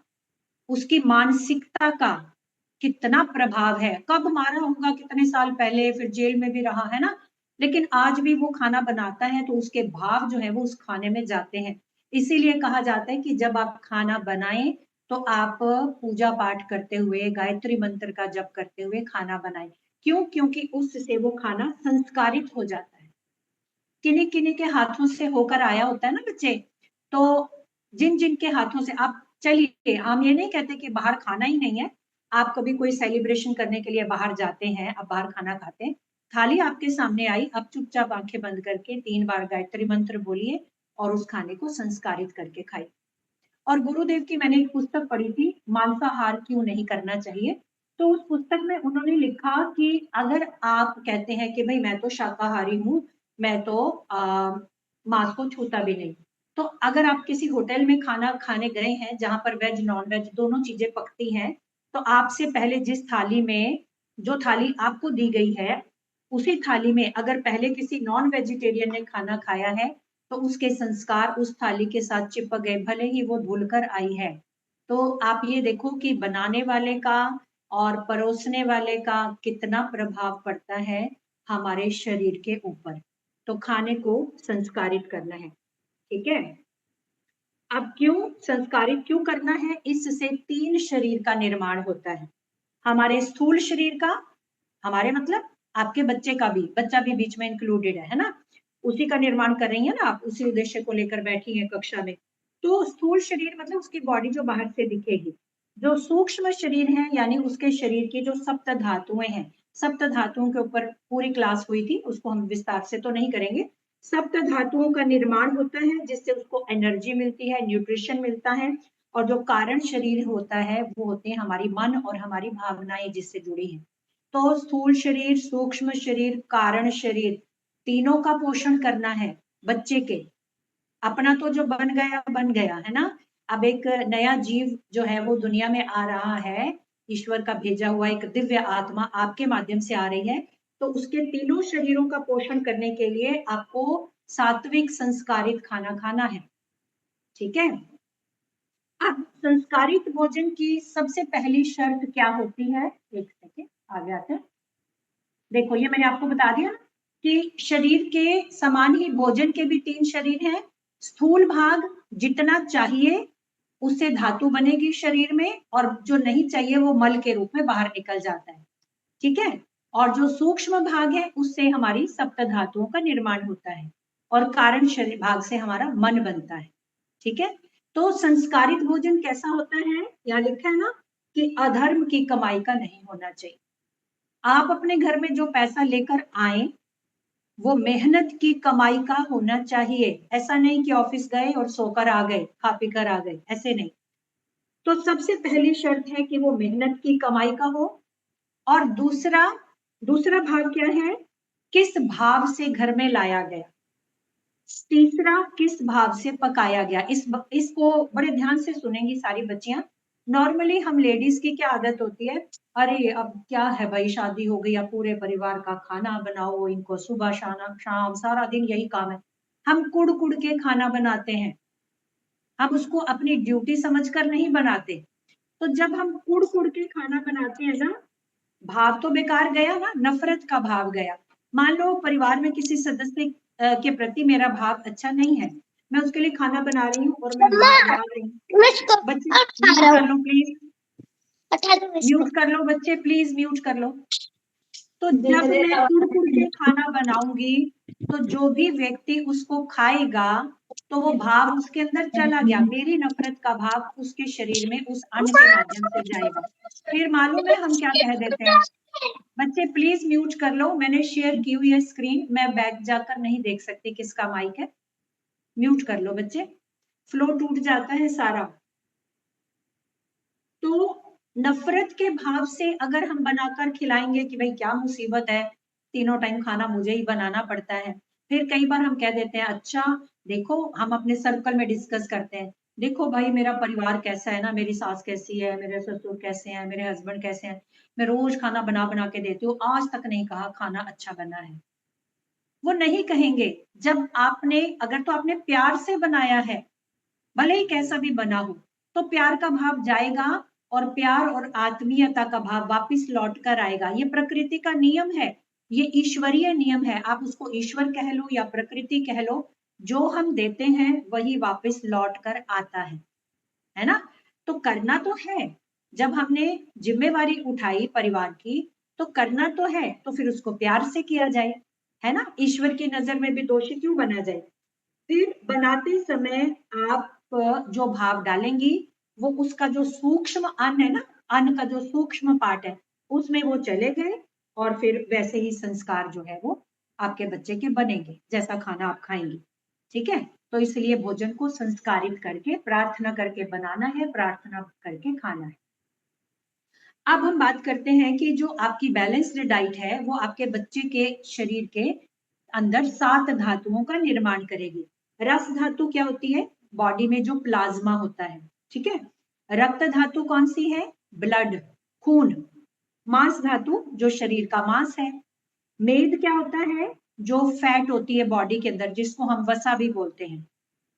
उसकी मानसिकता का कितना प्रभाव है। कब मारा होगा, कितने साल पहले, फिर जेल में भी रहा है ना, लेकिन आज भी वो खाना बनाता है तो उसके भाव जो है वो उस खाने में जाते हैं। इसीलिए कहा जाता है कि जब आप खाना बनाएं तो आप पूजा पाठ करते हुए, गायत्री मंत्र का जप करते हुए खाना बनाएं। क्यों? क्योंकि उससे वो खाना संस्कारित हो जाता है। किन्हीं किन्हीं के हाथों से होकर आया होता है ना बच्चे। तो जिन जिन के हाथों से, आप चलिए, हम ये नहीं कहते कि बाहर खाना ही नहीं है। आप कभी कोई सेलिब्रेशन करने के लिए बाहर जाते हैं, आप बाहर खाना खाते हैं, थाली आपके सामने आई, आप चुपचाप आंखें बंद करके 3 बार गायत्री मंत्र बोलिए और उस खाने को संस्कारित करके खाइए। और गुरुदेव की मैंने एक पुस्तक पढ़ी थी, मांसाहार क्यों नहीं करना चाहिए। तो उस पुस्तक में उन्होंने लिखा कि अगर आप कहते हैं कि भाई मैं तो शाकाहारी हूँ, मैं तो मांस को छूता भी नहीं। तो अगर आप किसी होटल में खाना खाने गए हैं जहां पर वेज नॉन वेज दोनों चीजें पकती हैं, तो आपसे पहले जिस थाली में, जो थाली आपको दी गई है, उसी थाली में अगर पहले किसी नॉन वेजिटेरियन ने खाना खाया है, तो उसके संस्कार उस थाली के साथ चिपक गए, भले ही वो धुल कर आई है। तो आप ये देखो कि बनाने वाले का और परोसने वाले का कितना प्रभाव पड़ता है हमारे शरीर के ऊपर। तो खाने को संस्कारित करना है, ठीक है। अब क्यों संस्कारित क्यों करना है? इससे 3 शरीर का निर्माण होता है। हमारे स्थूल शरीर का, हमारे मतलब आपके बच्चे का भी, बच्चा भी बीच में इंक्लूडेड है ना, उसी का निर्माण कर रही है ना आप, उसी उद्देश्य को लेकर बैठी है कक्षा में। तो स्थूल शरीर मतलब उसकी बॉडी जो बाहर से दिखेगी। जो सूक्ष्म शरीर है, यानी उसके शरीर की जो सप्त धातुएं हैं, सप्त धातुओं के ऊपर पूरी क्लास हुई थी, उसको हम विस्तार से तो नहीं करेंगे। सप्त धातुओं का निर्माण होता है जिससे उसको एनर्जी मिलती है, न्यूट्रिशन मिलता है। और जो कारण शरीर होता है वो होते हैं हमारी मन और हमारी भावनाएं जिससे जुड़ी हैं। तो स्थूल शरीर, सूक्ष्म शरीर, कारण शरीर, तीनों का पोषण करना है बच्चे के। अपना तो जो बन गया है ना। अब एक नया जीव जो है वो दुनिया में आ रहा है, ईश्वर का भेजा हुआ एक दिव्य आत्मा आपके माध्यम से आ रही है। तो उसके तीनों शरीरों का पोषण करने के लिए आपको सात्विक संस्कारित खाना खाना है, ठीक है। अब संस्कारित भोजन की सबसे पहली शर्त क्या होती है? एक सेकेंड, आगे आते हैं। देखो ये मैंने आपको बता दिया कि शरीर के समान ही भोजन के भी 3 शरीर हैं। स्थूल भाग जितना चाहिए उससे धातु बनेगी शरीर में, और जो नहीं चाहिए वो मल के रूप में बाहर निकल जाता है, ठीक है। और जो सूक्ष्म भाग है उससे हमारी सप्त धातुओं का निर्माण होता है, और कारण शरीर भाग से हमारा मन बनता है, ठीक है। तो संस्कारित भोजन कैसा होता है? यहाँ लिखा है ना कि अधर्म की कमाई का नहीं होना चाहिए। आप अपने घर में जो पैसा लेकर आए वो मेहनत की कमाई का होना चाहिए। ऐसा नहीं कि ऑफिस गए और सोकर आ गए, खा पी कर आ गए, ऐसे नहीं। तो सबसे पहली शर्त है कि वो मेहनत की कमाई का हो। और दूसरा दूसरा भाव क्या है? किस भाव से घर में लाया गया। तीसरा, किस भाव से पकाया गया। इसको बड़े ध्यान से सुनेंगी सारी बच्चियां। नॉर्मली हम लेडीज की क्या आदत होती है, अरे अब क्या है भाई, शादी हो गई, अब पूरे परिवार का खाना बनाओ, इनको सुबह शाम शाम सारा दिन यही काम है। हम कुड़ कुड़ के खाना बनाते हैं, हम उसको अपनी ड्यूटी समझकर नहीं बनाते। तो जब हम कुड़ कुड़ के खाना बनाते हैं ना, भाव तो बेकार गया ना, नफरत का भाव गया। मान लो परिवार में किसी सदस्य के प्रति मेरा भाव अच्छा नहीं है, मैं उसके लिए खाना बना रही हूँ और मैं डाल रही हूँ। बच्चे म्यूट कर लो प्लीज, म्यूट कर लो बच्चे, प्लीज म्यूट कर लो। तो जब मैं कुड़ कुड़ के खाना बनाऊंगी, तो जो भी व्यक्ति उसको खाएगा, तो वो भाव उसके अंदर चला गया, मेरी नफरत का भाव उसके शरीर में उस अन्न के माध्यम से जाएगा। फिर मालूम है हम क्या कह देते हैं, बच्चे प्लीज म्यूट कर लो, मैंने शेयर की हुई है स्क्रीन, मैं बैक जाकर नहीं देख सकती किसका माइक है। म्यूट कर लो बच्चे, फ्लो टूट जाता है सारा। तो नफरत के भाव से अगर हम बनाकर खिलाएंगे कि भाई क्या मुसीबत है, तीनों टाइम खाना मुझे ही बनाना पड़ता है। फिर कई बार हम कह देते हैं, अच्छा देखो, हम अपने सर्कल में डिस्कस करते हैं, देखो भाई मेरा परिवार कैसा है ना, मेरी सास कैसी है, मेरे ससुर कैसे हैं, मेरे हस्बैंड कैसे हैं, मैं रोज खाना बना बना के देती हूँ, आज तक नहीं कहा खाना अच्छा बना है। वो नहीं कहेंगे, जब आपने, अगर तो आपने प्यार से बनाया है, भले ही कैसा भी बना हो, तो प्यार का भाव जाएगा और प्यार और आत्मीयता का भाव वापस लौट कर आएगा। ये प्रकृति का नियम है, ये ईश्वरीय नियम है, आप उसको ईश्वर कह लो या प्रकृति कह लो, जो हम देते हैं वही वापस लौट कर आता है ना। तो करना तो है, जब हमने जिम्मेवारी उठाई परिवार की, तो करना तो है, तो फिर उसको प्यार से किया जाए, है ना, ईश्वर की नजर में भी दोषी क्यों बना जाए। फिर बनाते समय आप जो भाव डालेंगी, वो उसका जो सूक्ष्म अन्न है ना, अन्न का जो सूक्ष्म पार्ट है, उसमें वो चले गए, और फिर वैसे ही संस्कार जो है वो आपके बच्चे के बनेंगे, जैसा खाना आप खाएंगी। ठीक है, तो इसलिए भोजन को संस्कारित करके, प्रार्थना करके बनाना है, प्रार्थना करके खाना है। अब हम बात करते हैं कि जो आपकी बैलेंस्ड डाइट है, वो आपके बच्चे के शरीर के अंदर 7 धातुओं का निर्माण करेगी। रस धातु क्या होती है, बॉडी में जो प्लाज्मा होता है, ठीक है। रक्त धातु कौन सी है, ब्लड, खून। मांस धातु जो शरीर का मांस है। मेद क्या होता है, जो फैट होती है बॉडी के अंदर, जिसको हम वसा भी बोलते हैं।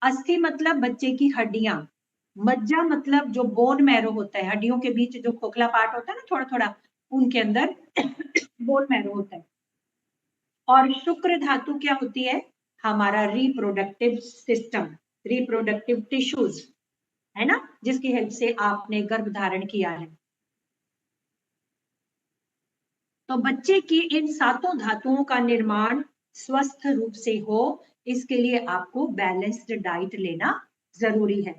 अस्थि मतलब बच्चे की हड्डियां। मज्जा मतलब जो बोन मैरो होता है, हड्डियों के बीच जो खोखला पार्ट होता है ना थोड़ा थोड़ा, उनके अंदर बोन मैरो होता है। और शुक्र धातु क्या होती है, हमारा रिप्रोडक्टिव सिस्टम, रिप्रोडक्टिव टिश्यूज, है ना, जिसकी हेल्प से आपने गर्भ धारण किया है। तो बच्चे की इन 7 धातुओं का निर्माण स्वस्थ रूप से हो, इसके लिए आपको बैलेंस्ड डाइट लेना जरूरी है।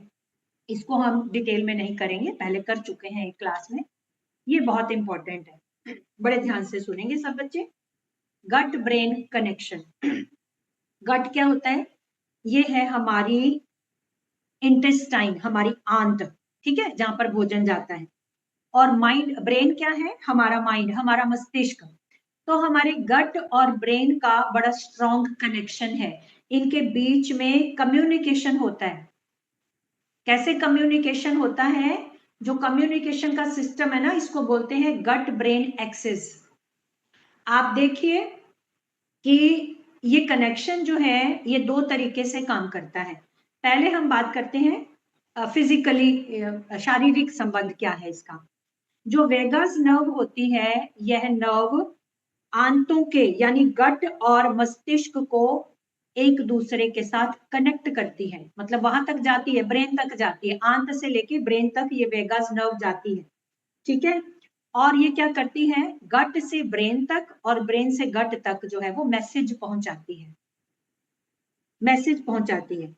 इसको हम डिटेल में नहीं करेंगे, पहले कर चुके हैं एक क्लास में, ये बहुत इंपॉर्टेंट है, बड़े ध्यान से सुनेंगे सब बच्चे। Gut brain connection. गट क्या होता है, ये है हमारी इंटेस्टाइन, हमारी आंत, ठीक है, जहां पर भोजन जाता है। और माइंड, ब्रेन क्या है, हमारा माइंड, हमारा मस्तिष्क। तो हमारे गट और ब्रेन का बड़ा स्ट्रॉन्ग कनेक्शन है, इनके बीच में कम्युनिकेशन होता है। कैसे कम्युनिकेशन होता है, जो कम्युनिकेशन का सिस्टम है ना, इसको बोलते हैं गट ब्रेन एक्सिस। आप देखिए कि ये कनेक्शन जो है, ये 2 तरीके से काम करता है। पहले हम बात करते हैं फिजिकली, शारीरिक संबंध क्या है इसका। जो वेगस नर्व होती है, यह नर्व आंतों के यानी गट और मस्तिष्क को एक दूसरे के साथ कनेक्ट करती है, मतलब वहां तक जाती है, ब्रेन तक जाती है, आंत से लेके ब्रेन तक ये वेगस नर्व जाती है, ठीक है। और ये क्या करती है, गट से ब्रेन तक और ब्रेन से गट तक जो है वो मैसेज पहुंचाती है, मैसेज पहुंचाती है।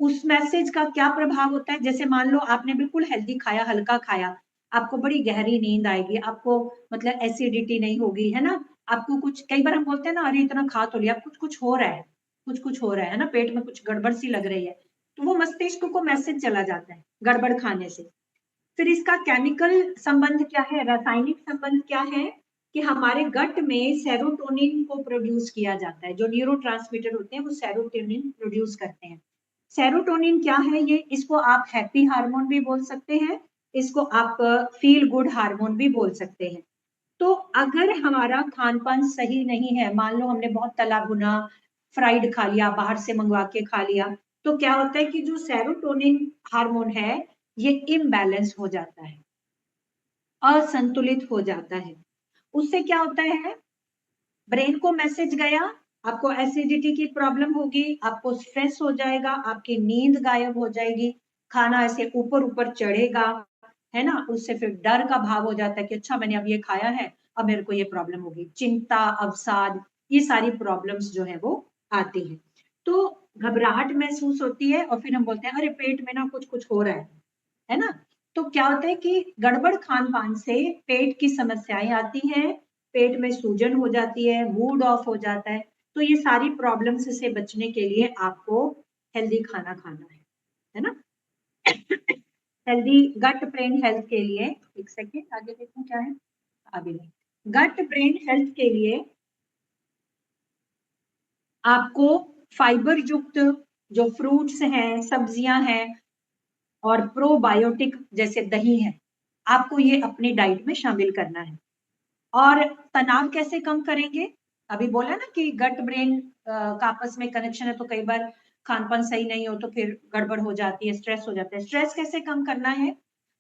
उस मैसेज का क्या प्रभाव होता है, जैसे मान लो आपने बिल्कुल हेल्दी खाया, हल्का खाया, आपको बड़ी गहरी नींद आएगी, आपको मतलब एसिडिटी नहीं होगी, है ना। आपको कुछ, कई बार हम बोलते हैं ना, अरे इतना खा तो लिया, कुछ कुछ हो रहा है, कुछ कुछ हो रहा है ना, पेट में कुछ गड़बड़ सी लग रही है, तो वो मस्तिष्क को मैसेज चला जाता है गड़बड़ खाने से। फिर इसका केमिकल संबंध क्या है, रासायनिक संबंध क्या है, कि हमारे गट में सेरोटोनिन को प्रोड्यूस किया जाता है, जो न्यूरोट्रांसमीटर होते हैं वो सेरोटोनिन प्रोड्यूस करते हैं। सेरोटोनिन क्या है? ये इसको आप हैप्पी हार्मोन भी बोल सकते हैं, इसको आप फील गुड हार्मोन भी बोल सकते हैं। तो अगर हमारा खान पान सही नहीं है, मान लो हमने बहुत तला भुना फ्राइड खा लिया, बाहर से मंगवा के खा लिया, तो क्या होता है कि जो सेरोटोनिन हार्मोन है ये इम्बैलेंस हो जाता है, असंतुलित हो जाता है। उससे क्या होता है, ब्रेन को मैसेज गया, आपको एसिडिटी की प्रॉब्लम होगी, आपको स्ट्रेस हो जाएगा, आपकी नींद गायब हो जाएगी, खाना ऐसे ऊपर ऊपर चढ़ेगा, है ना। उससे फिर डर का भाव हो जाता है कि अच्छा मैंने अब ये खाया है, अब मेरे को ये प्रॉब्लम होगी, चिंता, अवसाद, ये सारी प्रॉब्लम्स जो है वो आती है। तो घबराहट महसूस होती है और फिर हम बोलते हैं अरे पेट में ना कुछ कुछ हो रहा है ना। तो क्या होता है कि गड़बड़ खान पान से पेट की समस्याएं आती हैं, पेट में सूजन हो जाती है, मूड ऑफ हो जाता है। तो ये सारी प्रॉब्लम्स से बचने के लिए आपको हेल्दी खाना खाना है ना। हेल्दी गट ब्रेन हेल्थ के लिए, एक सेकेंड आगे देखो क्या है, आगे नहीं, गट ब्रेन हेल्थ के लिए आपको फाइबर युक्त जो फ्रूट्स हैं, सब्जियां हैं और प्रोबायोटिक जैसे दही है, आपको ये अपनी डाइट में शामिल करना है। और तनाव कैसे कम करेंगे? अभी बोला ना कि गट ब्रेन का आपस में कनेक्शन है, तो कई बार खान पान सही नहीं हो तो फिर गड़बड़ हो जाती है, स्ट्रेस हो जाता है। स्ट्रेस कैसे कम करना है?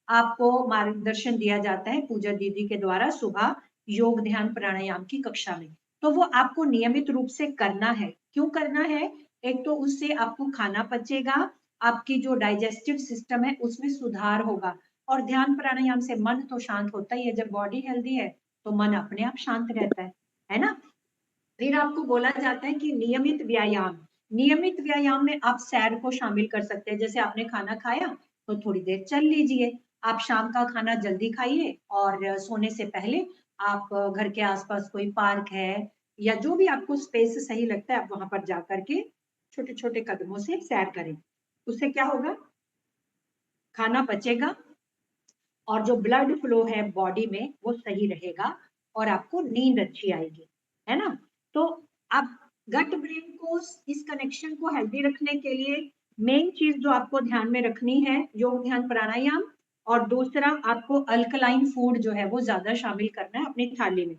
आपको मार्गदर्शन दिया जाता है पूजा दीदी के द्वारा सुबह योग ध्यान प्राणायाम की कक्षा में। तो वो आपको नियमित रूप से करना है। क्यों करना है? एक तो उससे आपको खाना पचेगा, आपकी जो डाइजेस्टिव सिस्टम है उसमें सुधार होगा, और ध्यान प्राणायाम से मन तो शांत होता ही है। जब बॉडी हेल्दी है तो मन अपने आप शांत रहता है ना। फिर आपको बोला जाता है कि नियमित व्यायाम, नियमित व्यायाम में आप सैर को शामिल कर सकते हैं। जैसे आपने खाना खाया तो थोड़ी देर चल लीजिए, आप शाम का खाना जल्दी खाइए और सोने से पहले आप घर के आसपास कोई पार्क है या जो भी आपको स्पेस सही लगता है आप वहां पर जाकर के छोटे छोटे कदमों से सैर करें। उससे क्या होगा, खाना पचेगा और जो ब्लड फ्लो है बॉडी में वो सही रहेगा और आपको नींद अच्छी आएगी, है ना। तो आप गट ब्रेन को, इस कनेक्शन को हेल्दी रखने के लिए मेन चीज जो आपको ध्यान में रखनी है, योग ध्यान प्राणायाम, और दूसरा आपको अल्कलाइन फूड जो है वो ज्यादा शामिल करना है अपनी थाली में।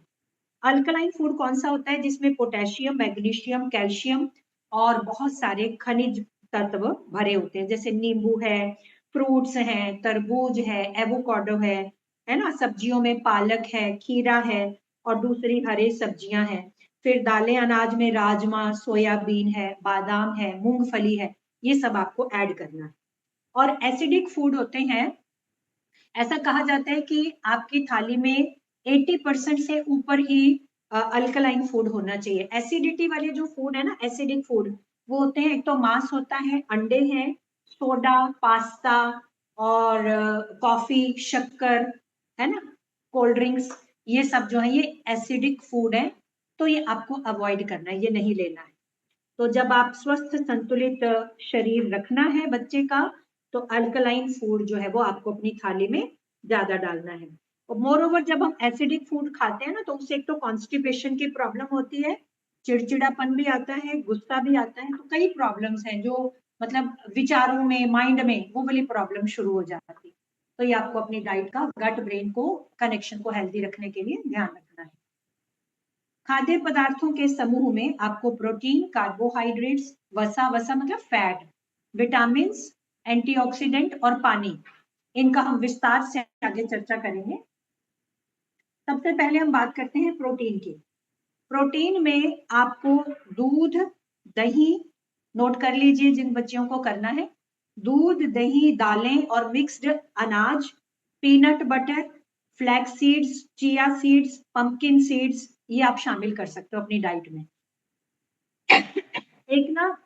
अल्कलाइन फूड कौन सा होता है? जिसमें पोटेशियम, मैग्नीशियम, कैल्शियम और बहुत सारे खनिज तत्व भरे होते हैं, जैसे नींबू है, फ्रूट्स हैं, तरबूज है, एवोकाडो है ना। सब्जियों में पालक है, खीरा है और दूसरी हरे सब्जियां हैं। फिर दालें अनाज में राजमा, सोयाबीन है, बादाम है, मूंगफली है, ये सब आपको ऐड करना है। और एसिडिक फूड होते हैं, ऐसा कहा जाता है कि आपकी थाली में 80% से ऊपर ही अल्कलाइन फूड होना चाहिए। एसिडिटी वाले जो फूड है ना, एसिडिक फूड, वो होते हैं, एक तो मांस होता है, अंडे हैं, सोडा, पास्ता और कॉफी, शक्कर, है ना, कोल्ड ड्रिंक्स, ये सब जो है ये एसिडिक फूड है। तो ये आपको अवॉइड करना है, ये नहीं लेना है। तो जब आप स्वस्थ संतुलित शरीर रखना है बच्चे का, तो अल्कलाइन फूड जो है वो आपको अपनी थाली में ज्यादा डालना है। और मोर ओवर जब हम एसिडिक फूड खाते हैं ना, तो उससे एक तो कॉन्स्टिपेशन की प्रॉब्लम होती है, चिड़चिड़ापन भी आता है, गुस्सा भी आता है, तो कई प्रॉब्लम्स हैं जो मतलब विचारों में, माइंड में वो वाली प्रॉब्लम शुरू हो जाती है। तो ये आपको अपनी डाइट का, गट ब्रेन को कनेक्शन को हेल्दी रखने के लिए ध्यान रखना है। खाद्य पदार्थों के समूह में आपको प्रोटीन, कार्बोहाइड्रेट्स, वसा, वसा मतलब फैट, विटामिन, एंटीऑक्सीडेंट और पानी, इनका हम विस्तार से आगे चर्चा करेंगे। सबसे पहले हम बात करते हैं प्रोटीन की। प्रोटीन में आपको दूध, दही, नोट कर लीजिए जिन बच्चियों को करना है, दूध, दही, दालें और मिक्स्ड अनाज, peanut butter, flax seeds, chia seeds, pumpkin seeds, ये आप शामिल कर सकते हो अपनी डाइट में। एक ना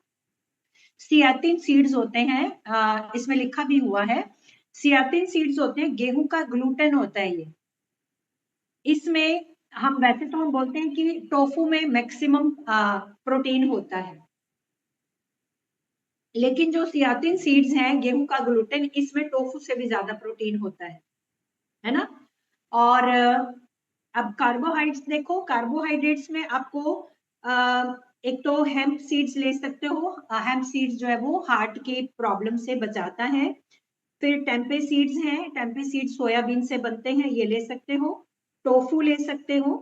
सियातिन सीड्स होते हैं, इसमें लिखा भी हुआ है, सियातिन सीड्स होते हैं, गेहूं का ग्लूटेन होता है ये। इसमें हम वैसे तो हम बोलते हैं कि टोफू में मैक्सिमम प्रोटीन होता है, लेकिन जो सियातिन सीड्स हैं, गेहूं का ग्लूटेन, इसमें टोफू से भी ज्यादा प्रोटीन होता है ना। और अब कार्बोहाइड्रेट्स देखो, कार्बोहाइड्रेट्स में आपको एक तो हेम्प सीड्स ले सकते हो। हेम्प सीड्स जो है वो हार्ट के प्रॉब्लम से बचाता है। फिर टेम्पे सीड्स हैं, टेम्पे सीड्स सोयाबीन से बनते हैं, ये ले सकते हो। टोफू ले सकते हो,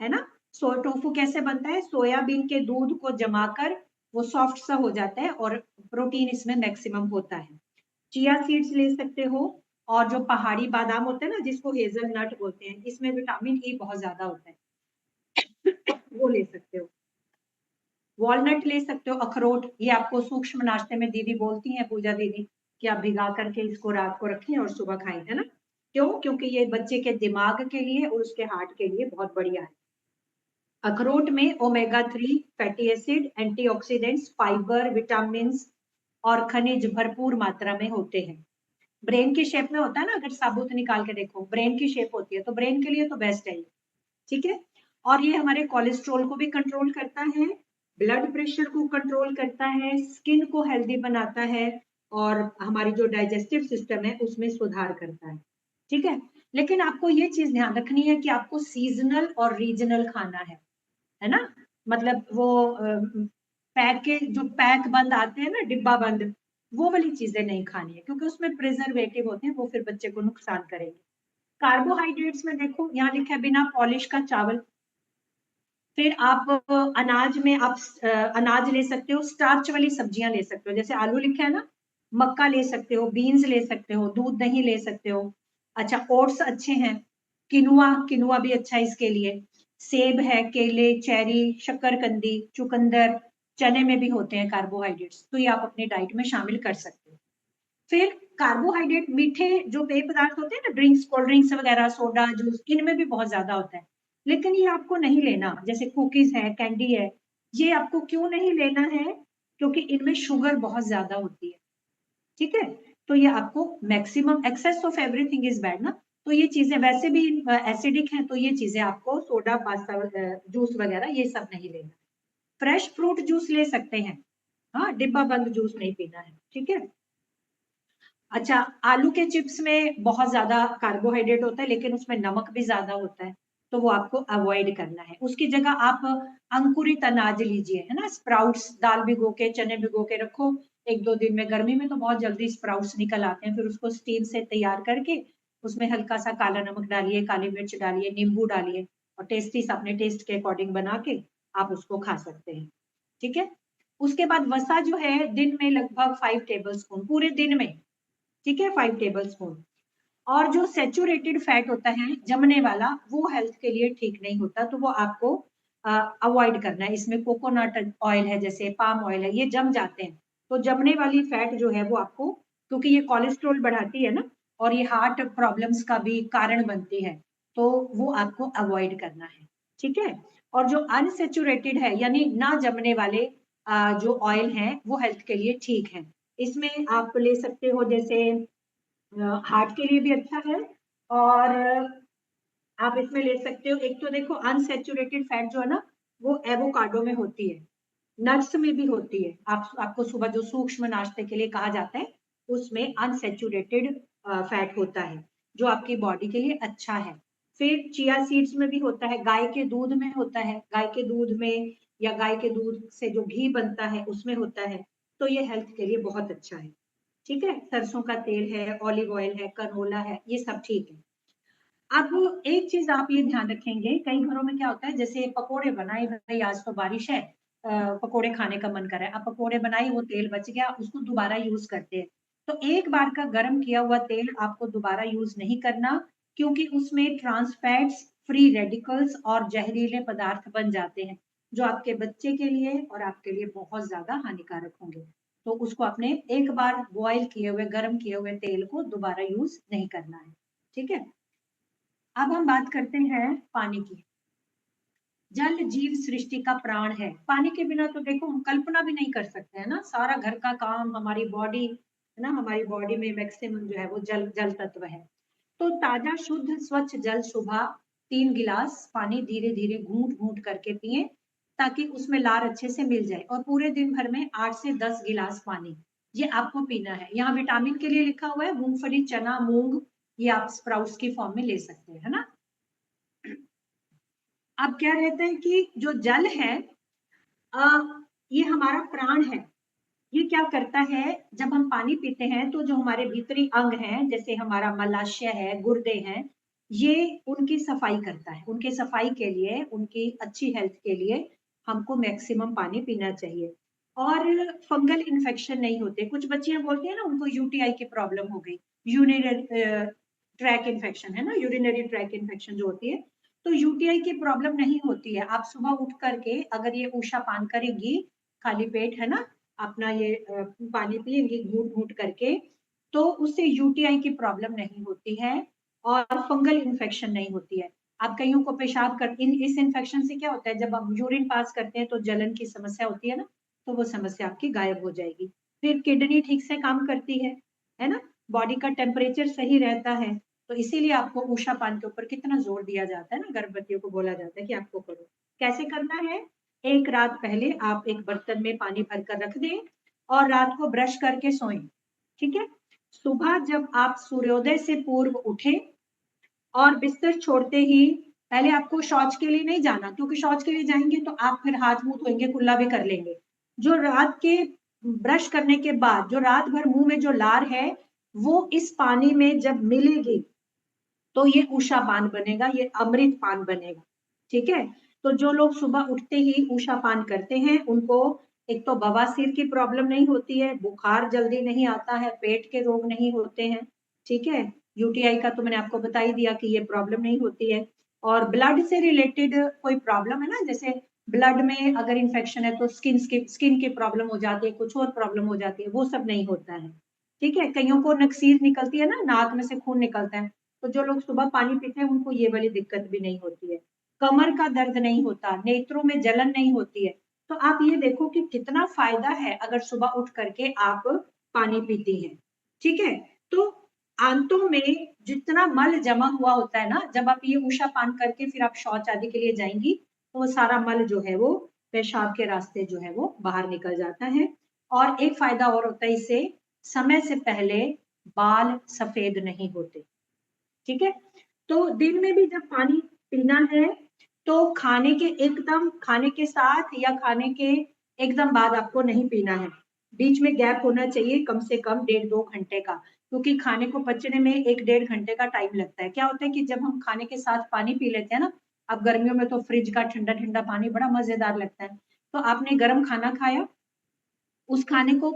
है ना। टोफू कैसे बनता है, सोयाबीन के दूध को जमाकर वो सॉफ्ट सा हो जाता है और प्रोटीन इसमें मैक्सिमम होता है। चिया सीड्स ले सकते हो, और जो पहाड़ी बादाम होते हैं ना, जिसको हेजलनट बोलते हैं, इसमें विटामिन ई बहुत ज्यादा होता है, वो ले सकते हो। वॉलनट ले सकते हो, अखरोट, ये आपको सूक्ष्म नाश्ते में दीदी बोलती हैं, पूजा दीदी, कि आप भिगा करके इसको रात को रखें और सुबह खाएं, है ना। क्यों? क्योंकि ये बच्चे के दिमाग के लिए और उसके हार्ट के लिए बहुत बढ़िया है। अखरोट में omega 3 fatty acid, antioxidants, fibre, vitamin और खनिज भरपूर मात्रा में होते हैं। ब्रेन की शेप में होता है ना, अगर साबुत निकाल के देखो ब्रेन की शेप होती है, तो ब्रेन के लिए तो बेस्ट है ये, ठीक है। और ये हमारे कोलेस्ट्रॉल को भी कंट्रोल करता है, ब्लड प्रेशर को कंट्रोल करता है, स्किन को हेल्दी बनाता है, और हमारी जो डाइजेस्टिव सिस्टम है उसमें सुधार करता है, ठीक है। लेकिन आपको ये चीज ध्यान रखनी है कि आपको सीजनल और रीजनल खाना है ना। मतलब वो पैक के जो पैक बंद आते हैं ना, डिब्बा बंद, वो वाली चीजें नहीं खानी है, क्योंकि उसमें प्रिजर्वेटिव होते हैं, वो फिर बच्चे को नुकसान करेंगे। कार्बोहाइड्रेट्स में देखो यहाँ लिखा है बिना पॉलिश का चावल। फिर आप अनाज में आप अनाज ले सकते हो, स्टार्च वाली सब्जियां ले सकते हो, जैसे आलू लिखा है ना, मक्का ले सकते हो, बीन्स ले सकते हो, दूध दही ले सकते हो। अच्छा, ओट्स अच्छे हैं, किनुआ, किनुआ भी अच्छा है इसके लिए। सेब है, केले, चेरी, शकरकंदी, चुकंदर, चने में भी होते हैं कार्बोहाइड्रेट्स, तो ये आप अपनी डाइट में शामिल कर सकते हो। फिर कार्बोहाइड्रेट मीठे जो पेय पदार्थ होते हैं ना, ड्रिंक्स, कोल्ड ड्रिंक्स वगैरह, सोडा, जूस, इनमें भी बहुत ज्यादा होता है, लेकिन ये आपको नहीं लेना। जैसे कुकीज है, कैंडी है, ये आपको क्यों नहीं लेना है? क्योंकि इनमें शुगर बहुत ज्यादा होती है, ठीक है। तो ये आपको maximum, excess of everything is bad ना, तो ये चीजें वैसे भी एसिडिक हैं, तो ये चीजें आपको सोडा, पास्ता, जूस वगैरह ये सब नहीं लेना। फ्रेश फ्रूट जूस ले सकते हैं, हाँ, डिब्बा बंद जूस नहीं पीना है, ठीक है। अच्छा, आलू के चिप्स में बहुत ज्यादा कार्बोहाइड्रेट होता है, लेकिन उसमें नमक भी ज्यादा होता है, तो वो आपको अवॉइड करना है। उसकी जगह आप अंकुरित अनाज लीजिए, है ना, स्प्राउट्स, दाल भिगो के, चने भिगो के रखो, एक दो दिन में, गर्मी में तो बहुत जल्दी स्प्राउट्स निकल आते हैं, फिर उसको स्टीम से तैयार करके उसमें हल्का सा काला नमक डालिए, काली मिर्च डालिए, नींबू डालिए, और टेस्टी सा अपने टेस्ट के अकॉर्डिंग बना के आप उसको खा सकते हैं, ठीक है। उसके बाद वसा जो है, दिन में लगभग 5 टेबल स्पून, पूरे दिन में, ठीक है, 5 टेबल स्पून। और जो सेचुरेटेड फैट होता है, जमने वाला, वो हेल्थ के लिए ठीक नहीं होता, तो वो आपको अवॉइड करना है। इसमें कोकोनट ऑयल है, जैसे पाम ऑयल है, ये जम जाते हैं, तो जमने वाली फैट जो है वो आपको, क्योंकि ये कोलेस्ट्रॉल बढ़ाती है ना, और ये हार्ट प्रॉब्लम्स का भी कारण बनती है, तो वो आपको अवॉइड करना है, ठीक है। और जो अनसेचुरेटेड है, यानी ना जमने वाले जो ऑयल हैं, वो हेल्थ के लिए ठीक है। इसमें आप ले सकते हो, जैसे हार्ट के लिए भी अच्छा है, और आप इसमें ले सकते हो, एक तो देखो अनसेचुरेटेड फैट जो है ना, वो एवोकाडो में होती है, नट्स में भी होती है। आपको सुबह जो सूक्ष्म नाश्ते के लिए कहा जाता है, उसमें अनसेचुरेटेड फैट होता है, जो आपकी बॉडी के लिए अच्छा है। फिर चिया सीड्स में भी होता है, गाय के दूध में होता है, गाय के दूध में, या गाय के दूध से जो घी बनता है उसमें होता है, तो ये हेल्थ के लिए बहुत अच्छा है, ठीक है। सरसों का तेल है, ऑलिव ऑयल है, कनोला है, ये सब ठीक है। अब एक चीज आप ये ध्यान रखेंगे, कई घरों में क्या होता है, जैसे पकोड़े बनाए, भाई आज तो बारिश है, पकोड़े खाने का मन कर रहा है, अब पकोड़े बनाए, वो तेल बच गया, उसको दोबारा यूज करते हैं। तो एक बार का गर्म किया हुआ तेल आपको दोबारा यूज नहीं करना, क्योंकि उसमें ट्रांस फैट्स, फ्री रेडिकल्स और जहरीले पदार्थ बन जाते हैं, जो आपके बच्चे के लिए और आपके लिए बहुत ज्यादा हानिकारक होंगे। तो उसको आपने एक बार बॉयल किए हुए, गर्म किए हुए तेल को दोबारा यूज नहीं करना है, ठीक है। अब हम बात करते हैं पानी की। जल जीव सृष्टि का प्राण है, पानी के बिना तो देखो हम कल्पना भी नहीं कर सकते, है ना। सारा घर का काम, हमारी बॉडी, है ना, हमारी बॉडी में मैक्सिमम जो है वो जल जल तत्व है। तो ताजा शुद्ध स्वच्छ जल सुबह 3 गिलास पानी धीरे धीरे घूंट घूंट करके पिए, ताकि उसमें लार अच्छे से मिल जाए, और पूरे दिन भर में 8 से 10 गिलास पानी ये आपको पीना है। यहाँ विटामिन के लिए लिखा हुआ है मूंगफली, चना, मूंग, ये आप स्प्राउट्स की फॉर्म में ले सकते हैं, है ना। अब क्या रहता है कि जो जल है, ये हमारा प्राण है। ये क्या करता है, जब हम पानी पीते हैं तो जो हमारे भीतरी अंग हैं, जैसे हमारा मलाशय है, गुर्दे हैं, ये उनकी सफाई करता है। उनके सफाई के लिए, उनकी अच्छी हेल्थ के लिए हमको मैक्सिमम पानी पीना चाहिए। और फंगल इन्फेक्शन नहीं होते। कुछ बच्चियां बोलती हैं ना उनको यूटीआई की प्रॉब्लम हो गई, यूरिनरी ट्रैक इन्फेक्शन है ना, यूरिनरी ट्रैक इन्फेक्शन जो होती है, तो यूटीआई की प्रॉब्लम नहीं होती है। आप सुबह उठ करके अगर ये उषा पान करेंगी, खाली पेट है ना, अपना ये पानी पिएंगे घूट घूट करके, तो उससे यूटीआई की प्रॉब्लम नहीं होती है और फंगल इन्फेक्शन नहीं होती है। आप कईयों को पेशाब कर इस इन्फेक्शन से क्या होता है, जब हम यूरिन पास करते हैं तो जलन की समस्या होती है ना, तो वो समस्या आपकी गायब हो जाएगी। फिर किडनी ठीक से काम करती है ना, बॉडी का टेम्परेचर सही रहता है। तो इसीलिए आपको उषा पान के ऊपर कितना जोर दिया जाता है ना, गर्भवतियों को बोला जाता है कि आपको करो। कैसे करना है, एक रात पहले आप एक बर्तन में पानी भरकर रख दें और रात को ब्रश करके सोएं। ठीक है। सुबह जब आप सूर्योदय से पूर्व उठें और बिस्तर छोड़ते ही, पहले आपको शौच के लिए नहीं जाना, क्योंकि शौच के लिए जाएंगे तो आप फिर हाथ मुंह धोएंगे, कुल्ला भी कर लेंगे। जो रात के ब्रश करने के बाद जो रात भर मुंह में जो लार है, वो इस पानी में जब मिलेगी तो ये उषा पान बनेगा, ये अमृत पान बनेगा। ठीक है। तो जो लोग सुबह उठते ही उषा पान करते हैं, उनको एक तो बवासीर की प्रॉब्लम नहीं होती है, बुखार जल्दी नहीं आता है, पेट के रोग नहीं होते हैं। ठीक है। यूटीआई का तो मैंने आपको बता ही दिया कि ये प्रॉब्लम नहीं होती है। और ब्लड से रिलेटेड कोई प्रॉब्लम है ना, जैसे ब्लड में अगर इंफेक्शन है तो स्किन की प्रॉब्लम हो जाती है, कुछ और प्रॉब्लम हो जाती है, वो सब नहीं होता है। ठीक है। कईयों को नक्सीर निकलती है ना, नाक में से खून निकलता है, तो जो लोग सुबह पानी पीते हैं उनको ये वाली दिक्कत भी नहीं होती है। कमर का दर्द नहीं होता, नेत्रों में जलन नहीं होती है। तो आप ये देखो कि कितना फायदा है अगर सुबह उठ करके आप पानी पीती हैं। ठीक है। तो आंतों में जितना मल जमा हुआ होता है ना, जब आप ये उषा पान करके फिर आप शौच आदि के लिए जाएंगी, तो वो सारा मल जो है वो पेशाब के रास्ते जो है वो बाहर निकल जाता है। और एक फायदा और होता है इससे, समय से पहले बाल सफेद नहीं होते। ठीक है। तो दिन में भी जब पानी पीना है तो खाने के साथ या खाने के एकदम बाद आपको नहीं पीना है। बीच में गैप होना चाहिए कम से कम 1.5-2 घंटे का, क्योंकि खाने को पचने में 1-1.5 घंटे का टाइम लगता है। क्या होता है कि जब हम खाने के साथ पानी पी लेते हैं ना, अब गर्मियों में तो फ्रिज का ठंडा ठंडा पानी बड़ा मजेदार लगता है, तो आपने गर्म खाना खाया, उस खाने को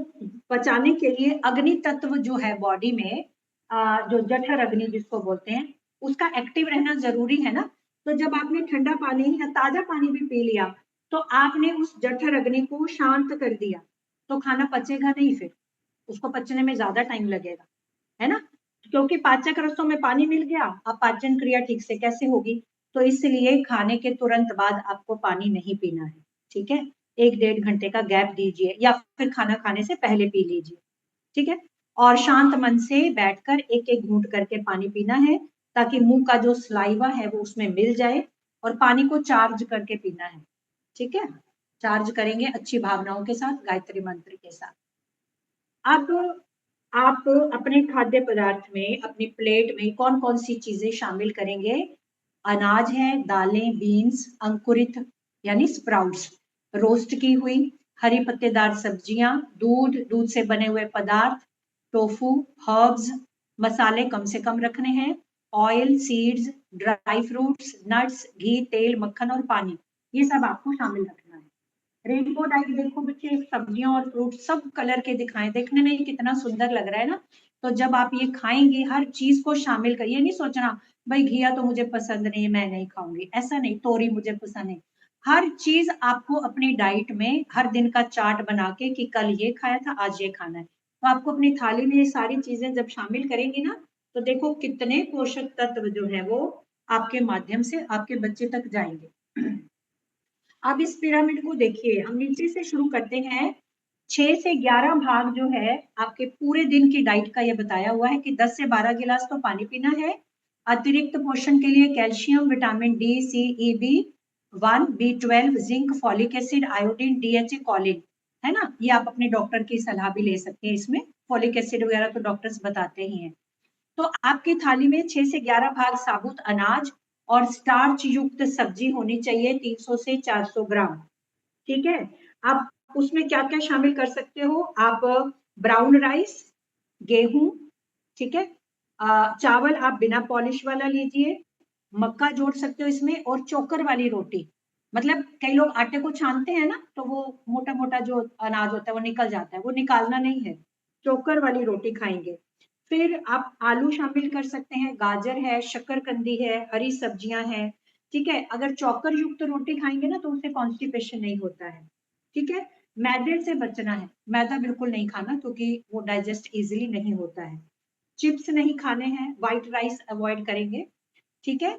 पचाने के लिए अग्नि तत्व जो है बॉडी में, जो जठर अग्नि जिसको बोलते हैं, उसका एक्टिव रहना जरूरी है ना। तो जब आपने ठंडा पानी या ताजा पानी भी पी लिया, तो आपने उस जठर अग्नि को शांत कर दिया, तो खाना पचेगा नहीं, फिर उसको पचने में ज्यादा टाइम लगेगा, है ना। क्योंकि पाचक रसों में पानी मिल गया, अब पाचन क्रिया ठीक से कैसे होगी। तो इसलिए खाने के तुरंत बाद आपको पानी नहीं पीना है। ठीक है। 1-1.5 घंटे का गैप दीजिए या फिर खाना खाने से पहले पी लीजिए। ठीक है। और शांत मन से बैठकर एक एक घूंट करके पानी पीना है, ताकि मुंह का जो सलाइवा है वो उसमें मिल जाए, और पानी को चार्ज करके पीना है। ठीक है। चार्ज करेंगे अच्छी भावनाओं के साथ, गायत्री मंत्र के साथ। अब आप अपने खाद्य पदार्थ में, अपनी प्लेट में कौन कौन सी चीजें शामिल करेंगे। अनाज है, दालें, बीन्स, अंकुरित यानी स्प्राउट्स, रोस्ट की हुई हरी पत्तेदार सब्जियां, दूध, दूध से बने हुए पदार्थ, टोफू, हर्ब्स, मसाले कम से कम रखने हैं, oil, seeds, dry fruits, nuts, घी, तेल, मक्खन और पानी, ये सब आपको शामिल रखना है। रेनबो डाइट देखो बच्चे, सब्जियां और फ्रूट सब कलर के दिखाएं, देखने में कितना सुंदर लग रहा है ना। तो जब आप ये खाएंगे, हर चीज को शामिल करिए, नहीं सोचना भाई घिया तो मुझे पसंद नहीं है मैं नहीं खाऊंगी, ऐसा नहीं, तोरी मुझे पसंद है। हर चीज आपको अपनी डाइट में हर दिन का चार्ट बना के कि कल ये खाया था, आज ये खाना है, तो आपको अपनी थाली में ये सारी चीजें जब शामिल करेंगी ना, तो देखो कितने पोषक तत्व जो है वो आपके माध्यम से आपके बच्चे तक जाएंगे। अब इस पिरामिड को देखिए, हम नीचे से शुरू करते हैं। 6 से 11 भाग जो है आपके पूरे दिन की डाइट का, ये बताया हुआ है कि 10 से 12 गिलास तो पानी पीना है। अतिरिक्त पोषण के लिए कैल्शियम, विटामिन डी, सी, ई, B1, B12, zinc, folic acid, iodine, DHA, Colin, है ना। ये आप अपने डॉक्टर की सलाह भी ले सकते हैं, इसमें फॉलिक एसिड वगैरह तो डॉक्टर्स बताते ही हैं। तो आपकी थाली में 6 से 11 भाग साबुत अनाज और स्टार्च युक्त सब्जी होनी चाहिए 300 से 400 ग्राम। ठीक है, आप उसमें क्या क्या शामिल कर सकते हो, आप ब्राउन राइस, गेहूं, ठीक है, चावल आप बिना पॉलिश वाला लीजिए, मक्का जोड़ सकते हो इसमें, और चोकर वाली रोटी। मतलब कई लोग आटे को छानते हैं ना, तो वो मोटा मोटा जो अनाज होता है वो निकल जाता है, वो निकालना नहीं है, चोकर वाली रोटी खाएंगे। फिर आप आलू शामिल कर सकते हैं, गाजर है, शकरकंदी है, हरी सब्जियां हैं। ठीक है, अगर चौकर युक्त रोटी खाएंगे ना तो उससे कॉन्स्टिपेशन नहीं होता है। ठीक है, मैदे से बचना है, मैदा बिल्कुल नहीं खाना क्योंकि वो डाइजेस्ट इजीली नहीं होता है। चिप्स नहीं खाने हैं, व्हाइट राइस अवॉइड करेंगे। ठीक है,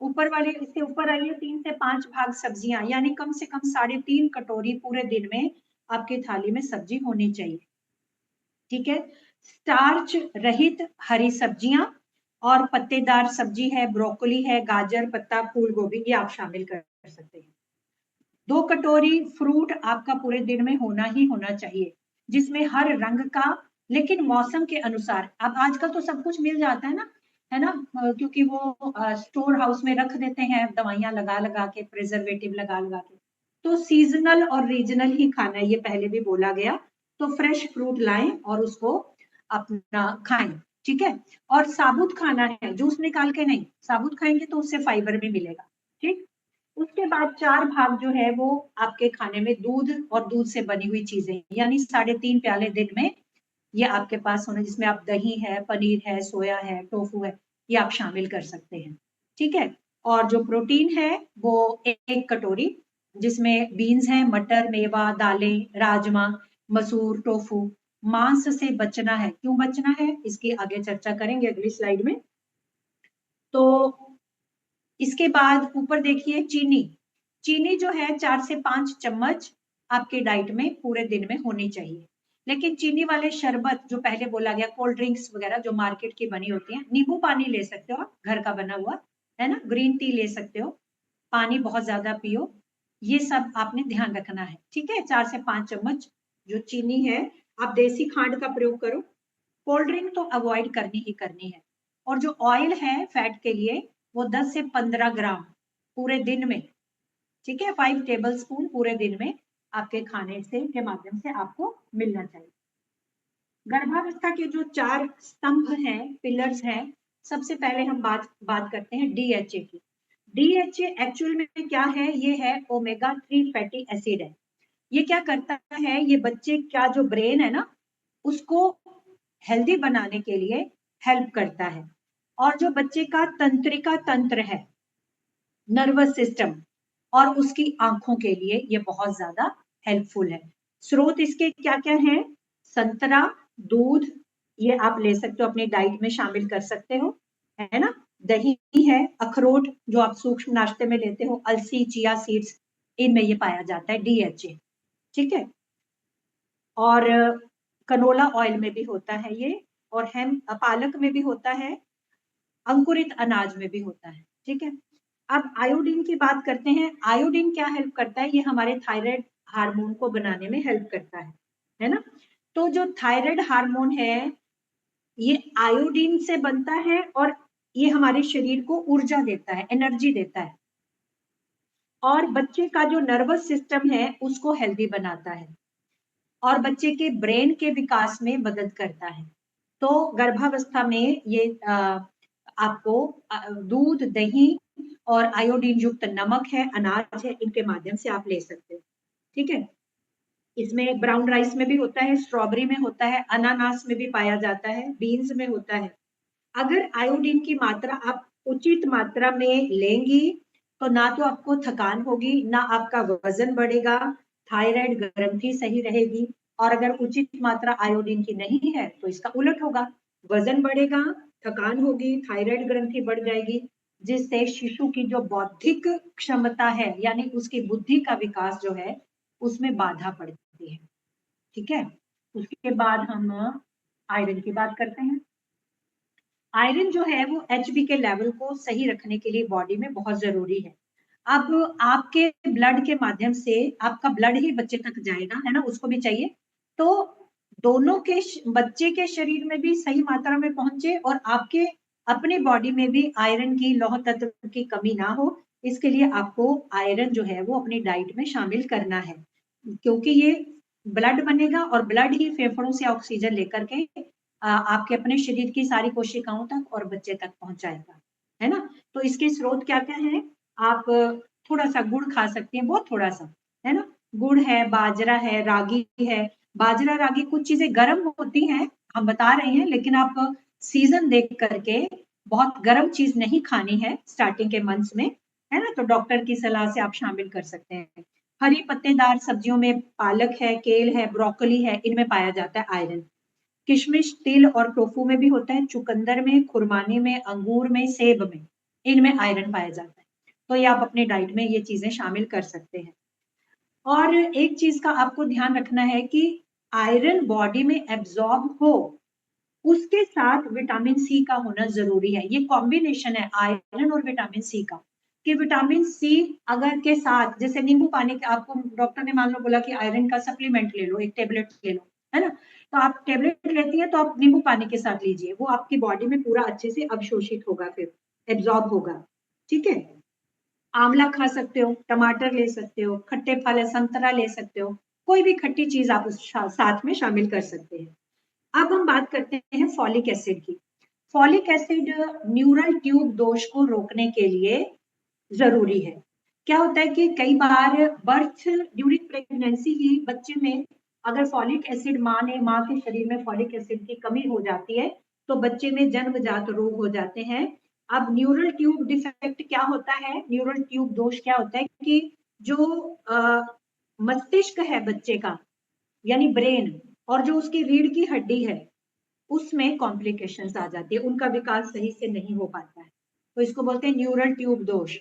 ऊपर वाले, इससे ऊपर आइए, 3 से 5 भाग सब्जियां, यानी कम से कम 3.5 कटोरी पूरे दिन में आपकी थाली में सब्जी होनी चाहिए। ठीक है, स्टार्च रहित हरी सब्जियां और पत्तेदार सब्जी है, ब्रोकली है, गाजर, पत्ता, फूल गोभी, ये आप शामिल कर सकते हैं। 2 कटोरी फ्रूट आपका पूरे दिन में होना ही होना चाहिए, जिसमें हर रंग का, लेकिन मौसम के अनुसार। अब आजकल तो सब कुछ मिल जाता है ना, क्योंकि वो स्टोर हाउस में रख देते हैं दवाइयां लगा लगा के, प्रिजर्वेटिव लगा लगा के। तो सीजनल और रीजनल ही खाना है, ये पहले भी बोला गया। तो फ्रेश फ्रूट लाएं और उसको अपना खाएं। ठीक है, और साबुत खाना है, जूस निकाल के नहीं, साबुत खाएंगे तो उससे फाइबर भी मिलेगा। ठीक, उसके बाद 4 भाग जो है वो आपके खाने में दूध और दूध से बनी हुई चीजें, यानी 3.5 प्याले दिन में ये आपके पास होना, जिसमें आप दही है, पनीर है, सोया है, टोफू है, ये आप शामिल कर सकते हैं। ठीक है, और जो प्रोटीन है वो 1 कटोरी, जिसमें बीन्स हैं, मटर, मेवा, दालें, राजमा, मसूर, टोफू। मांस से बचना है, क्यों बचना है इसकी आगे चर्चा करेंगे अगली स्लाइड में। तो इसके बाद ऊपर देखिए, चीनी, चीनी जो है 4 से 5 चम्मच आपके डाइट में पूरे दिन में होनी चाहिए। लेकिन चीनी वाले शरबत जो पहले बोला गया, कोल्ड ड्रिंक्स वगैरह जो मार्केट की बनी होती है, नींबू पानी ले सकते हो आप, घर का बना हुआ, है ना, ग्रीन टी ले सकते हो, पानी बहुत ज्यादा पियो, ये सब आपने ध्यान रखना है। ठीक है, 4 से 5 चम्मच जो चीनी है, आप देसी खांड का प्रयोग करो। कोल्ड ड्रिंक तो अवॉइड करनी ही करनी है। और जो ऑयल है फैट के लिए, वो 10 से 15 ग्राम पूरे दिन में, ठीक है, 5 टेबल स्पून पूरे दिन में आपके खाने से के माध्यम से आपको मिलना चाहिए। गर्भावस्था के जो 4 स्तंभ हैं, पिलर्स हैं, सबसे पहले हम बात करते हैं डीएचए की। डीएचए एक्चुअल में क्या है, ये है ओमेगा 3 फैटी एसिड है। ये क्या करता है, ये बच्चे का जो ब्रेन है ना, उसको हेल्दी बनाने के लिए हेल्प करता है। और जो बच्चे का तंत्रिका तंत्र है, नर्वस सिस्टम, और उसकी आंखों के लिए ये बहुत ज्यादा हेल्पफुल है। स्रोत इसके क्या क्या हैं, संतरा, दूध, ये आप ले सकते हो, अपनी डाइट में शामिल कर सकते हो, है ना, दही है, अखरोट जो आप सूक्ष्म नाश्ते में लेते हो, अलसी, चिया सीड्स, इनमें ये पाया जाता है डीएचए। ठीक है, और कनोला ऑयल में भी होता है ये, और हेम पालक में भी होता है, अंकुरित अनाज में भी होता है। ठीक है, अब आयोडीन की बात करते हैं। आयोडीन क्या हेल्प करता है, ये हमारे थायराइड हार्मोन को बनाने में हेल्प करता है ना। तो जो थायराइड हार्मोन है, ये आयोडीन से बनता है, और ये हमारे शरीर को ऊर्जा देता है, एनर्जी देता है, और बच्चे का जो नर्वस सिस्टम है उसको हेल्दी बनाता है, और बच्चे के ब्रेन के विकास में मदद करता है। तो गर्भावस्था में ये आपको दूध, दही और आयोडीन युक्त नमक है, अनाज है, इनके माध्यम से आप ले सकते हो। ठीक है, इसमें ब्राउन राइस में भी होता है, स्ट्रॉबेरी में होता है, अनानास में भी पाया जाता है, बीन्स में होता है। अगर आयोडीन की मात्रा आप उचित मात्रा में लेंगी, तो ना तो आपको थकान होगी, ना आपका वजन बढ़ेगा, थायराइड ग्रंथि सही रहेगी। और अगर उचित मात्रा आयोडीन की नहीं है तो इसका उलट होगा, वजन बढ़ेगा, थकान होगी, थायराइड ग्रंथि बढ़ जाएगी, जिससे शिशु की जो बौद्धिक क्षमता है, यानी उसकी बुद्धि का विकास जो है, उसमें बाधा पड़ती है। ठीक है, उसके बाद हम आयरन की बात करते हैं। आयरन जो है वो एचबी के लेवल को सही रखने के लिए बॉडी में बहुत जरूरी है। अब आपके ब्लड के माध्यम से आपका ब्लड ही बच्चे तक जाएगा, है ना, उसको भी चाहिए। तो दोनों के बच्चे के शरीर में भी सही मात्रा में पहुंचे, और आपके अपने बॉडी में भी आयरन की, लौह तत्व की कमी ना हो, इसके लिए आपको आयरन जो है वो अपनी डाइट में शामिल करना है, क्योंकि ये ब्लड बनेगा और ब्लड ही फेफड़ों से ऑक्सीजन लेकर के आपके अपने शरीर की सारी कोशिकाओं तक और बच्चे तक पहुंचाएगा, है ना। तो इसके स्रोत क्या क्या है? आप थोड़ा सा गुड़ खा सकते हैं, बहुत थोड़ा सा, है ना। गुड़ है, बाजरा है, रागी है। बाजरा रागी कुछ चीजें गर्म होती हैं, हम बता रहे हैं, लेकिन आप सीजन देख करके बहुत गर्म चीज नहीं खानी है स्टार्टिंग के मंथ्स में, है ना। तो डॉक्टर की सलाह से आप शामिल कर सकते हैं। हरी पत्तेदार सब्जियों में पालक है, केल है, ब्रोकली है, इनमें पाया जाता है आयरन। किशमिश, तिल और टोफू में भी होता है, चुकंदर में, खुरमानी में, अंगूर में, सेब में, इनमें आयरन पाया जाता है। तो ये आप अपनी डाइट में ये चीजें शामिल कर सकते हैं। और एक चीज का आपको ध्यान रखना है कि आयरन बॉडी में एब्जॉर्ब हो, उसके साथ विटामिन सी का होना जरूरी है। ये कॉम्बिनेशन है आयरन और विटामिन सी का, कि विटामिन सी अगर के साथ, जैसे नींबू पानी के, आपको डॉक्टर ने मान लो बोला कि आयरन का सप्लीमेंट ले लो, एक टेबलेट ले लो, है ना। तो आप टेबलेट लेती है तो आप नींबू पानी के साथ लीजिए, वो आपकी बॉडी में पूरा अच्छे से अवशोषित होगा, फिर एब्जॉर्ब होगा, ठीक है। आंवला खा सकते हो, टमाटर ले सकते हो, खट्टे फल है, संतरा ले सकते हो, कोई भी खट्टी चीज आप उस साथ में शामिल कर सकते हैं। अब हम बात करते हैं फॉलिक एसिड की। फॉलिक एसिड न्यूरल ट्यूब दोष को रोकने के लिए जरूरी है। क्या होता है कि कई बार बर्थ ड्यूरिंग प्रेगनेंसी ही बच्चे में अगर फॉलिक एसिड माँ के शरीर में फॉलिक एसिड की कमी हो जाती है, तो बच्चे में जन्मजात रोग हो जाते हैं। अब न्यूरल ट्यूब डिफेक्ट क्या होता है, न्यूरल ट्यूब दोष क्या होता है कि जो मस्तिष्क है बच्चे का, यानी ब्रेन, और जो उसकी रीढ़ की हड्डी है, उसमें कॉम्प्लिकेशंस आ जाती है, उनका विकास सही से नहीं हो पाता है। तो इसको बोलते हैं न्यूरल ट्यूब दोष,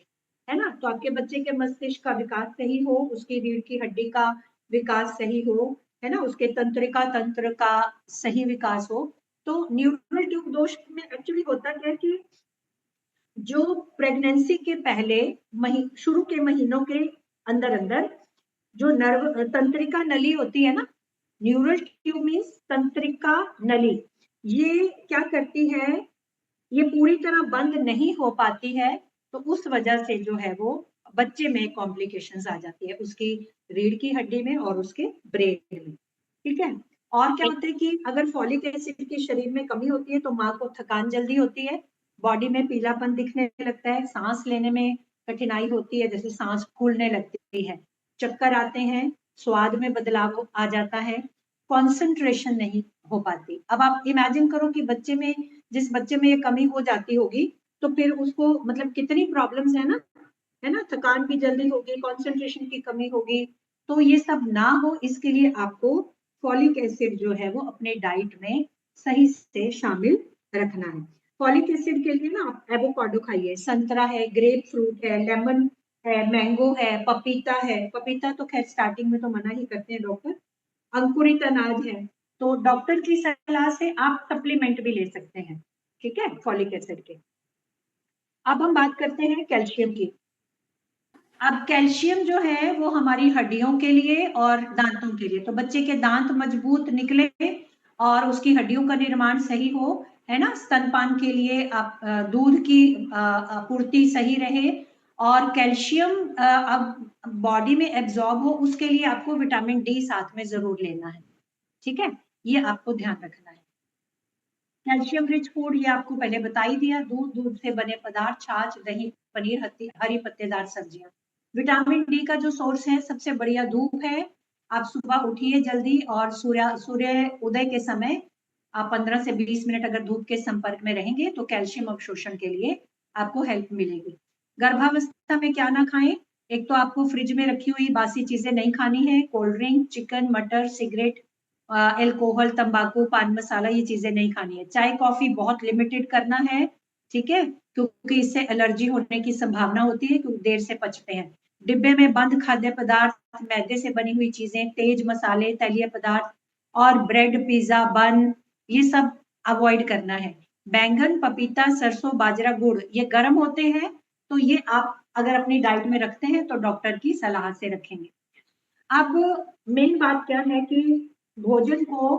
है ना। तो आपके बच्चे के मस्तिष्क का विकास सही हो, उसकी रीढ़ की हड्डी का विकास सही हो, है ना, उसके तंत्रिका तंत्र का सही विकास हो। तो न्यूरल ट्यूब दोष में एक्चुअली होता क्या है कि जो प्रेगनेंसी के पहले शुरू के महीनों के अंदर अंदर जो नर्व तंत्रिका नली होती है ना, न्यूरल ट्यूब मीन्स तंत्रिका नली, ये क्या करती है, ये पूरी तरह बंद नहीं हो पाती है, तो उस वजह से जो है वो बच्चे में कॉम्प्लिकेशंस आ जाती है, उसकी रीढ़ की हड्डी में और उसके ब्रेन में, ठीक है। और क्या होता है कि अगर फॉलिक एसिड की शरीर में कमी होती है तो माँ को थकान जल्दी होती है, बॉडी में पीलापन दिखने लगता है, सांस लेने में कठिनाई होती है, जैसे सांस फूलने लगती है, चक्कर आते हैं, स्वाद में बदलाव आ जाता है, कंसंट्रेशन नहीं हो पाती। अब आप इमेजिन करो कि जिस बच्चे में ये कमी हो जाती होगी, तो फिर उसको मतलब कितनी प्रॉब्लम्स है ना, थकान भी जल्दी होगी, कंसंट्रेशन की कमी होगी। तो ये सब ना हो, इसके लिए आपको फॉलिक एसिड जो है वो अपने डाइट में सही से शामिल रखना है। फॉलिक एसिड के लिए ना आप एवोकाडो खाइए, संतरा है, ग्रेप फ्रूट है, लेमन है, मैंगो है, पपीता है। पपीता तो खैर स्टार्टिंग में तो मना ही करते हैं डॉक्टर। अंकुरित अनाज है। तो डॉक्टर की सलाह से आप सप्लीमेंट भी ले सकते हैं, ठीक है, फॉलिक एसिड के। अब हम बात करते हैं कैल्शियम की। अब कैल्शियम जो है वो हमारी हड्डियों के लिए और दांतों के लिए, तो बच्चे के दांत मजबूत निकले और उसकी हड्डियों का निर्माण सही हो, है ना, स्तनपान के लिए आप दूध की आपूर्ति सही रहे, और कैल्शियम अब बॉडी में एब्जॉर्ब हो, उसके लिए आपको विटामिन डी साथ में जरूर लेना है, ठीक है। ये आपको ध्यान रखना है। कैल्शियम रिच फूड ये आपको पहले बता ही दिया, दूध, दूध से बने पदार्थ, छाछ, दही, पनीर, हरी पत्तेदार सब्जियां। विटामिन डी का जो सोर्स है सबसे बढ़िया धूप है। आप सुबह उठिए जल्दी और सूर्य सूर्य उदय के समय आप 15 से 20 मिनट अगर धूप के संपर्क में रहेंगे तो कैल्शियम अवशोषण के लिए आपको हेल्प मिलेगी। गर्भावस्था में क्या ना खाएं, एक तो आपको फ्रिज में रखी हुई बासी चीजें नहीं खानी है, कोल्ड ड्रिंक, चिकन, मटर, सिगरेट, एल्कोहल, तंबाकू, पान मसाला, ये चीजें नहीं खानी है। चाय कॉफी बहुत लिमिटेड करना है, ठीक है, क्योंकि इससे एलर्जी होने की संभावना होती है, क्योंकि देर से पचते हैं। डिब्बे में बंद खाद्य पदार्थ, मैदे से बनी हुई चीजें, तेज मसाले, तैलीय पदार्थ और ब्रेड, पिज्जा, बन, ये सब अवॉइड करना है। बैंगन, पपीता, सरसों, बाजरा, गुड़ ये गर्म होते हैं, तो ये आप अगर अपनी डाइट में रखते हैं तो डॉक्टर की सलाह से रखेंगे। अब मेन बात क्या है कि भोजन को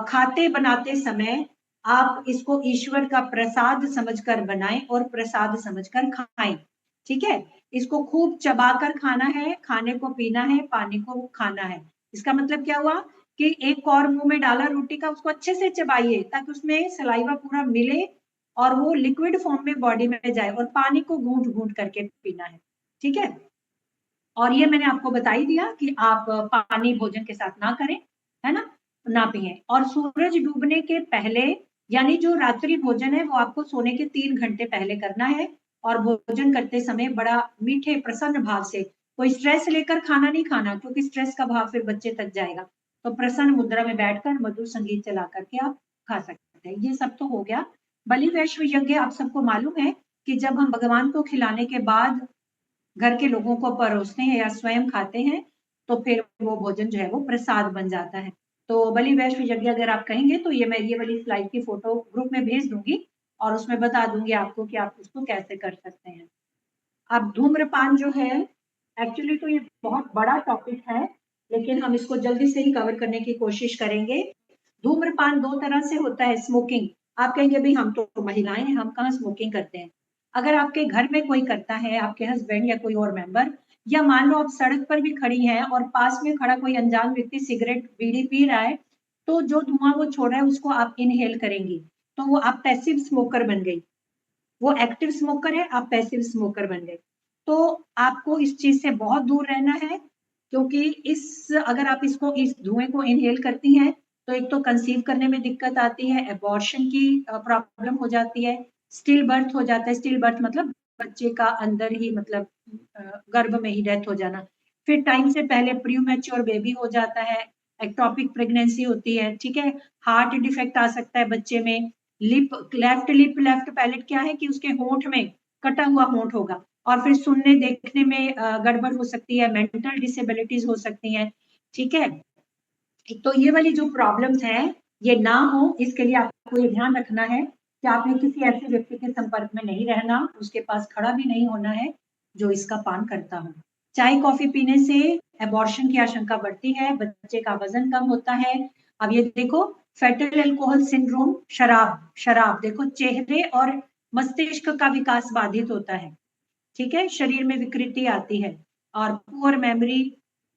खाते बनाते समय आप इसको ईश्वर का प्रसाद समझकर बनाएं और प्रसाद समझकर खाएं। ठीक है, इसको खूब चबाकर खाना है, खाने को पीना है, पानी को खाना है। इसका मतलब क्या हुआ कि एक और मुंह में डाला रोटी का, उसको अच्छे से चबाइए ताकि उसमें सलाइवा पूरा मिले और वो लिक्विड फॉर्म में बॉडी में जाए, और पानी को घूंट घूंट करके पीना है। ठीक है, और ये मैंने आपको बता ही दिया कि आप पानी भोजन के साथ ना करें, है ना पिए। और सूरज डूबने के पहले, यानी जो रात्रि भोजन है वो आपको सोने के 3 घंटे पहले करना है। और भोजन करते समय बड़ा मीठे प्रसन्न भाव से, कोई स्ट्रेस लेकर खाना नहीं खाना, क्योंकि स्ट्रेस का भाव फिर बच्चे तक जाएगा। तो प्रसन्न मुद्रा में बैठकर मधुर संगीत चला करके आप खा सकते हैं। ये सब तो हो गया। बलि वैश्व यज्ञ आप सबको मालूम है कि जब हम भगवान को खिलाने के बाद घर के लोगों को परोसते हैं या स्वयं खाते हैं, तो फिर वो भोजन जो है वो प्रसाद बन जाता है। तो बलि वैश्व यज्ञ अगर आप कहेंगे तो ये मैं ये वाली स्लाइड की फोटो ग्रुप में भेज दूंगी और उसमें बता दूंगी आपको कि आप उसको कैसे कर सकते हैं। अब धूम्रपान जो है, एक्चुअली तो ये बहुत बड़ा टॉपिक है, लेकिन हम इसको जल्दी से ही कवर करने की कोशिश करेंगे। धूम्रपान दो तरह से होता है। स्मोकिंग, आप कहेंगे भाई हम तो महिलाएं हैं, हम कहाँ स्मोकिंग करते हैं। अगर आपके घर में कोई करता है, आपके हस्बैंड या कोई और मेंबर, या मान लो आप सड़क पर भी खड़ी हैं और पास में खड़ा कोई अनजान व्यक्ति सिगरेट बीड़ी पी रहा है, तो जो धुआं वो छोड़ रहा है उसको आप इनहेल करेंगी, तो वो आप पैसिव स्मोकर बन गई। वो एक्टिव स्मोकर है, आप पैसिव स्मोकर बन गए। तो आपको इस चीज से बहुत दूर रहना है, क्योंकि अगर आप इस धुएं को इनहेल करती हैं तो एक तो कंसीव करने में दिक्कत आती है, एबॉर्शन की प्रॉब्लम हो जाती है, स्टिल बर्थ हो जाता है। स्टिल बर्थ मतलब बच्चे का अंदर ही, मतलब गर्भ में ही डेथ हो जाना। फिर टाइम से पहले प्रीमैच्योर बेबी हो जाता है, एक्टोपिक प्रेगनेंसी होती है। ठीक है, हार्ट डिफेक्ट आ सकता है बच्चे में। लिप लेफ्ट पैलेट क्या है कि उसके होंठ में कटा हुआ होंठ होगा, और फिर सुनने देखने में गड़बड़ हो सकती है, मेंटल डिसेबिलिटीज हो सकती हैं। ठीक है, तो ये वाली जो प्रॉब्लम्स हैं ये ना हो, इसके लिए आपको ये ध्यान रखना है कि आपने किसी ऐसे व्यक्ति के संपर्क में नहीं रहना, उसके पास खड़ा भी नहीं होना है जो इसका पान करता हो। चाय कॉफी पीने से एबॉर्शन की आशंका बढ़ती है, बच्चे का वजन कम होता है। अब ये देखो, फेटल अल्कोहल सिंड्रोम, शराब शराब देखो, चेहरे और मस्तिष्क का विकास बाधित होता है। ठीक है, शरीर में विकृति आती है, और poor memory,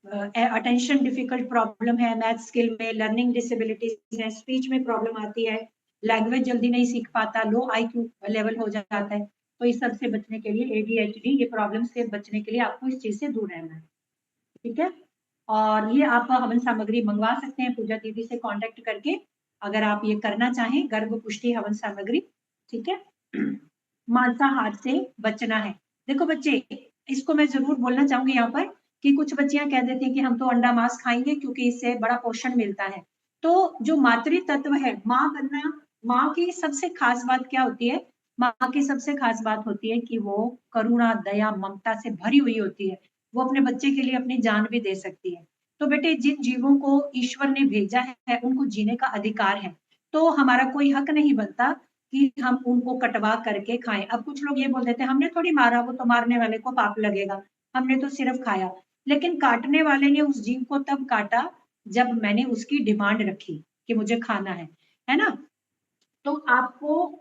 attention difficult problem है, मैथ स्किल में, लर्निंग डिसेबिलिटीज है, स्पीच में प्रॉब्लम आती है, लैंग्वेज जल्दी नहीं सीख पाता, लो आईक्यू लेवल हो जाता है। तो इस सब से बचने के लिए, एडीएचडी ये प्रॉब्लम से बचने के लिए आपको इस चीज से दूर रहना है। ठीक है, और ये आप हवन सामग्री मंगवा सकते हैं पूजा दीदी से कांटेक्ट करके, अगर आप ये करना चाहें, गर्भ पुष्टि हवन सामग्री। ठीक है, मांसाहार से बचना है। देखो बच्चे, इसको मैं जरूर बोलना चाहूंगी यहाँ पर कि कुछ बच्चियां कह देती हैं कि हम तो अंडा मांस खाएंगे क्योंकि इससे बड़ा पोषण मिलता है। तो जो मातृ तत्व है, माँ बनना, माँ की सबसे खास बात क्या होती है? माँ की सबसे खास बात होती है कि वो करुणा, दया, ममता से भरी हुई होती है। वो अपने बच्चे के लिए अपनी जान भी दे सकती है। तो बेटे, जिन जीवों को ईश्वर ने भेजा है उनको जीने का अधिकार है, तो हमारा कोई हक नहीं बनता कि हम उनको कटवा करके खाएं। अब कुछ लोग ये बोल देते हैं हमने थोड़ी मारा, वो तो मारने वाले को पाप लगेगा, हमने तो सिर्फ खाया। लेकिन काटने वाले ने उस जीव को तब काटा जब मैंने उसकी डिमांड रखी कि मुझे खाना है ना? तो आपको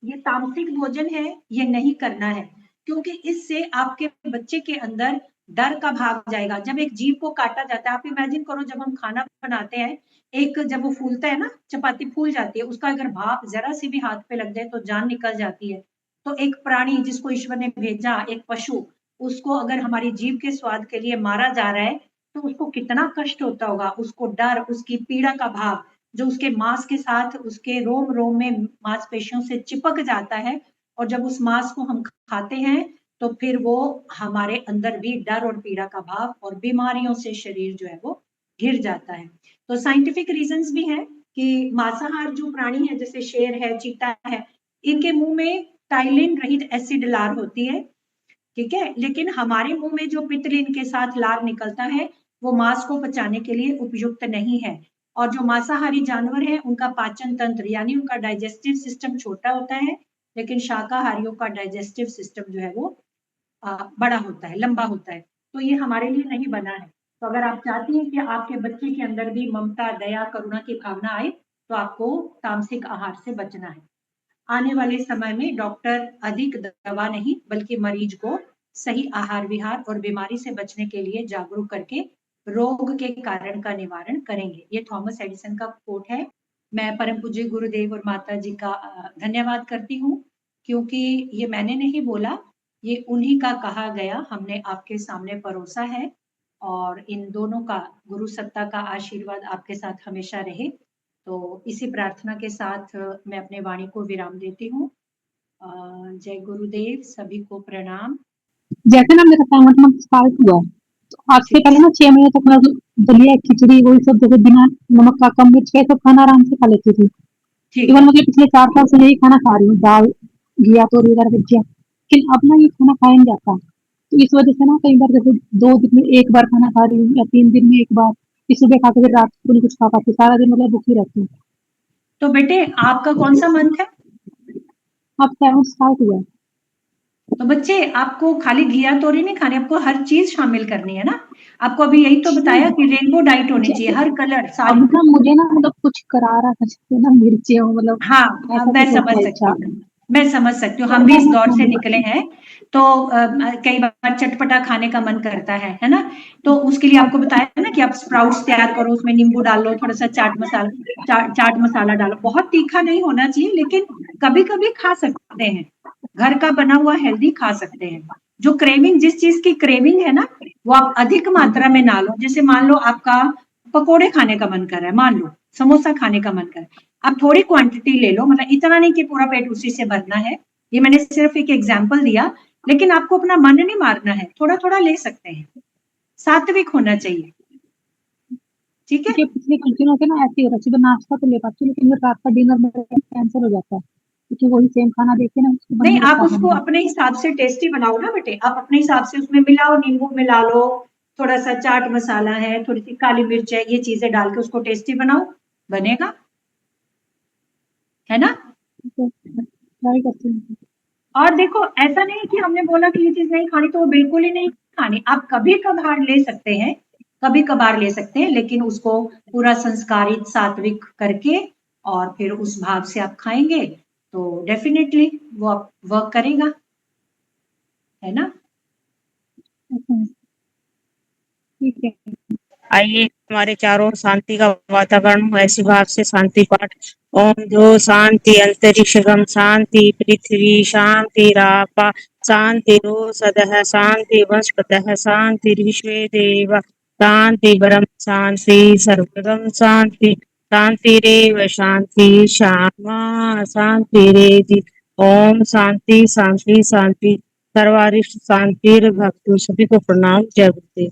ये तामसिक भोजन है, ये नहीं करना है, क्योंकि इससे आपके बच्चे के अंदर डर का भाव जाएगा। जब एक जीव को काटा जाता है, आप इमेजिन करो जब हम खाना बनाते हैं, एक जब वो फूलता है ना, चपाती फूल जाती है, उसका अगर भाप जरा सी भी हाथ पे लग जाए तो जान निकल जाती है। तो एक प्राणी जिसको ईश्वर ने भेजा, एक पशु, उसको अगर हमारी जीभ के स्वाद के लिए मारा जा रहा है, तो उसको कितना कष्ट होता होगा, उसको डर, उसकी पीड़ा का भाव जो उसके मांस के साथ उसके रोम रोम में मांसपेशियों से चिपक जाता है, और जब उस मांस को हम खाते हैं तो फिर वो हमारे अंदर भी डर और पीड़ा का भाव और बीमारियों से शरीर जो है वो घिर जाता है। तो साइंटिफिक रीजंस भी हैं कि मांसाहार जो प्राणी है, जैसे शेर है, चीता है, इनके मुंह में टाइलिन रहित एसिड लार होती है। ठीक है, लेकिन हमारे मुंह में जो पित्तलिन के साथ लार निकलता है वो मांस को पचाने के लिए उपयुक्त नहीं है। और जो मांसाहारी जानवर है उनका पाचन तंत्र यानी उनका डाइजेस्टिव सिस्टम छोटा होता है, लेकिन शाकाहारियों का डाइजेस्टिव सिस्टम जो है वो बड़ा होता है, लंबा होता है। तो ये हमारे लिए नहीं बना है। तो अगर आप चाहती हैं कि आपके बच्चे के अंदर भी ममता, दया, करुणा की भावना आए, तो आपको तामसिक आहार से बचना है। आने वाले समय में डॉक्टर अधिक दवा नहीं बल्कि मरीज को सही आहार विहार और बीमारी से बचने के लिए जागरूक करके रोग के कारण का निवारण करेंगे। ये थॉमस एडिसन का कोट है। मैं परम पूज्य गुरुदेव और माता जी का धन्यवाद करती हूँ, क्योंकि ये मैंने नहीं बोला, ये उन्हीं का कहा गया हमने आपके सामने परोसा है। और इन दोनों का गुरु सत्ता का आशीर्वाद आपके साथ हमेशा रहे। तो इसी प्रार्थना के साथ मैं अपने वाणी को विराम देती हूँ। जय गुरुदेव, सभी को प्रणाम। जैसे ना मेरा 7वां मंथ स्टार्ट हुआ, तो आज से ठीक पहले ना 6 महीने तक मैं दलिया, खिचड़ी, वही सब जैसे बिना नमक का, कम मिर्च का, ये सब खाना आराम से खा लेती थी। ठीक इवन है। मतलब पिछले 4 साल से यही खाना खा रही हूँ, दाल, घिया, तोरी वगैरह सब्जियाँ। लेकिन अब ना ये खाना खाया नहीं जाता। तो इस वजह से ना कई बार जैसे 2 दिन में 1 बार खाना खा रही हूँ या 3 दिन में 1 बार, फिर सुबह खा के फिर रात को नहीं कुछ खा पाती, सारा दिन मतलब भूखी रहती हूँ। तो बेटे आपका कौन सा मंथ है? अब 7 स्टार्ट हुआ है। तो बच्चे आपको खाली घिया तोरी नहीं खानी, आपको हर चीज शामिल करनी है ना। आपको अभी यही तो बताया कि रेनबो डाइट होनी चाहिए, जैसे हर कलर अब सारी। ना मुझे ना मतलब कुछ करारा था, जैसे ना मिर्ची हो, मतलब हाँ, ऐसा मैं कुछ समझ होता है सकती अच्छा। हूँ, मैं समझ सकती हूँ। तो हम भी वो इस ना दौर से खाने निकले हैं, तो कई बार चटपटा खाने का मन करता है ना। तो उसके लिए आपको बताया ना कि आप स्प्राउट्स तैयार करो, उसमें नींबू डाल लो, थोड़ा सा चाट मसाला डालो। बहुत तीखा नहीं होना चाहिए, लेकिन कभी कभी खा सकते हैं, घर का बना हुआ हेल्दी खा सकते हैं। जो क्रेविंग, जिस चीज की क्रेविंग है ना, वो आप अधिक मात्रा में ना लो। जैसे मान लो आपका पकोड़े खाने का मन कर रहा है, मान लो समोसा खाने का मन कर रहा है, आप थोड़ी क्वांटिटी ले लो, मतलब इतना नहीं कि पूरा पेट उसी से भरना है। ये मैंने सिर्फ एक एग्जाम्पल दिया, लेकिन आपको अपना मन नहीं मारना है, थोड़ा थोड़ा ले सकते हैं, सात्विक होना चाहिए। ठीक है। क्योंकि पिछले कुछ दिनों से ना ऐसे ही हो रहा है, सुबह नाश्ता तो ले पाती हूँ लेकिन फिर रात का डिनर मेरा कैंसिल हो जाता है, क्योंकि वही सेम खाना देख के ना उसको मन नहीं, नहीं आप करता उसको खाने का। अपने हिसाब से टेस्टी बनाओ ना बेटे, आप अपने हिसाब से उसमें मिलाओ, नींबू मिला लो, थोड़ा सा चाट मसाला है, थोड़ी सी काली मिर्च है, ये चीजें डाल के उसको टेस्टी बनाओ, बनेगा, है ना। तो ट्राई करती हूँ। और देखो, ऐसा नहीं कि हमने बोला कि ये चीज नहीं खानी तो वो बिल्कुल ही नहीं खानी, आप कभी कभार ले सकते हैं, कभी कभार ले सकते हैं, लेकिन उसको पूरा संस्कारित सात्विक करके और फिर उस भाव से आप खाएंगे तो डेफिनेटली वो वर्क करेगा, है ना। अच्छा, ठीक है। आइए हमारे चारों ओर शांति का वातावरण हो, ऐसी भाव से शांति पाठ। ओम दो शांति अंतरिक्षगम शांति पृथ्वी शांति रापा शांति सदः शांति वनस्पतः शांति विश्वे देव शांति ब्रह्म शांति सर्वगम शांति शांतिरेव शांति श्यामा शांतिरेधि। ओम शांति शांति शांति सर्वारिष्ट शांति भक्तु। सभी को प्रणाम। जय गुरुदेव।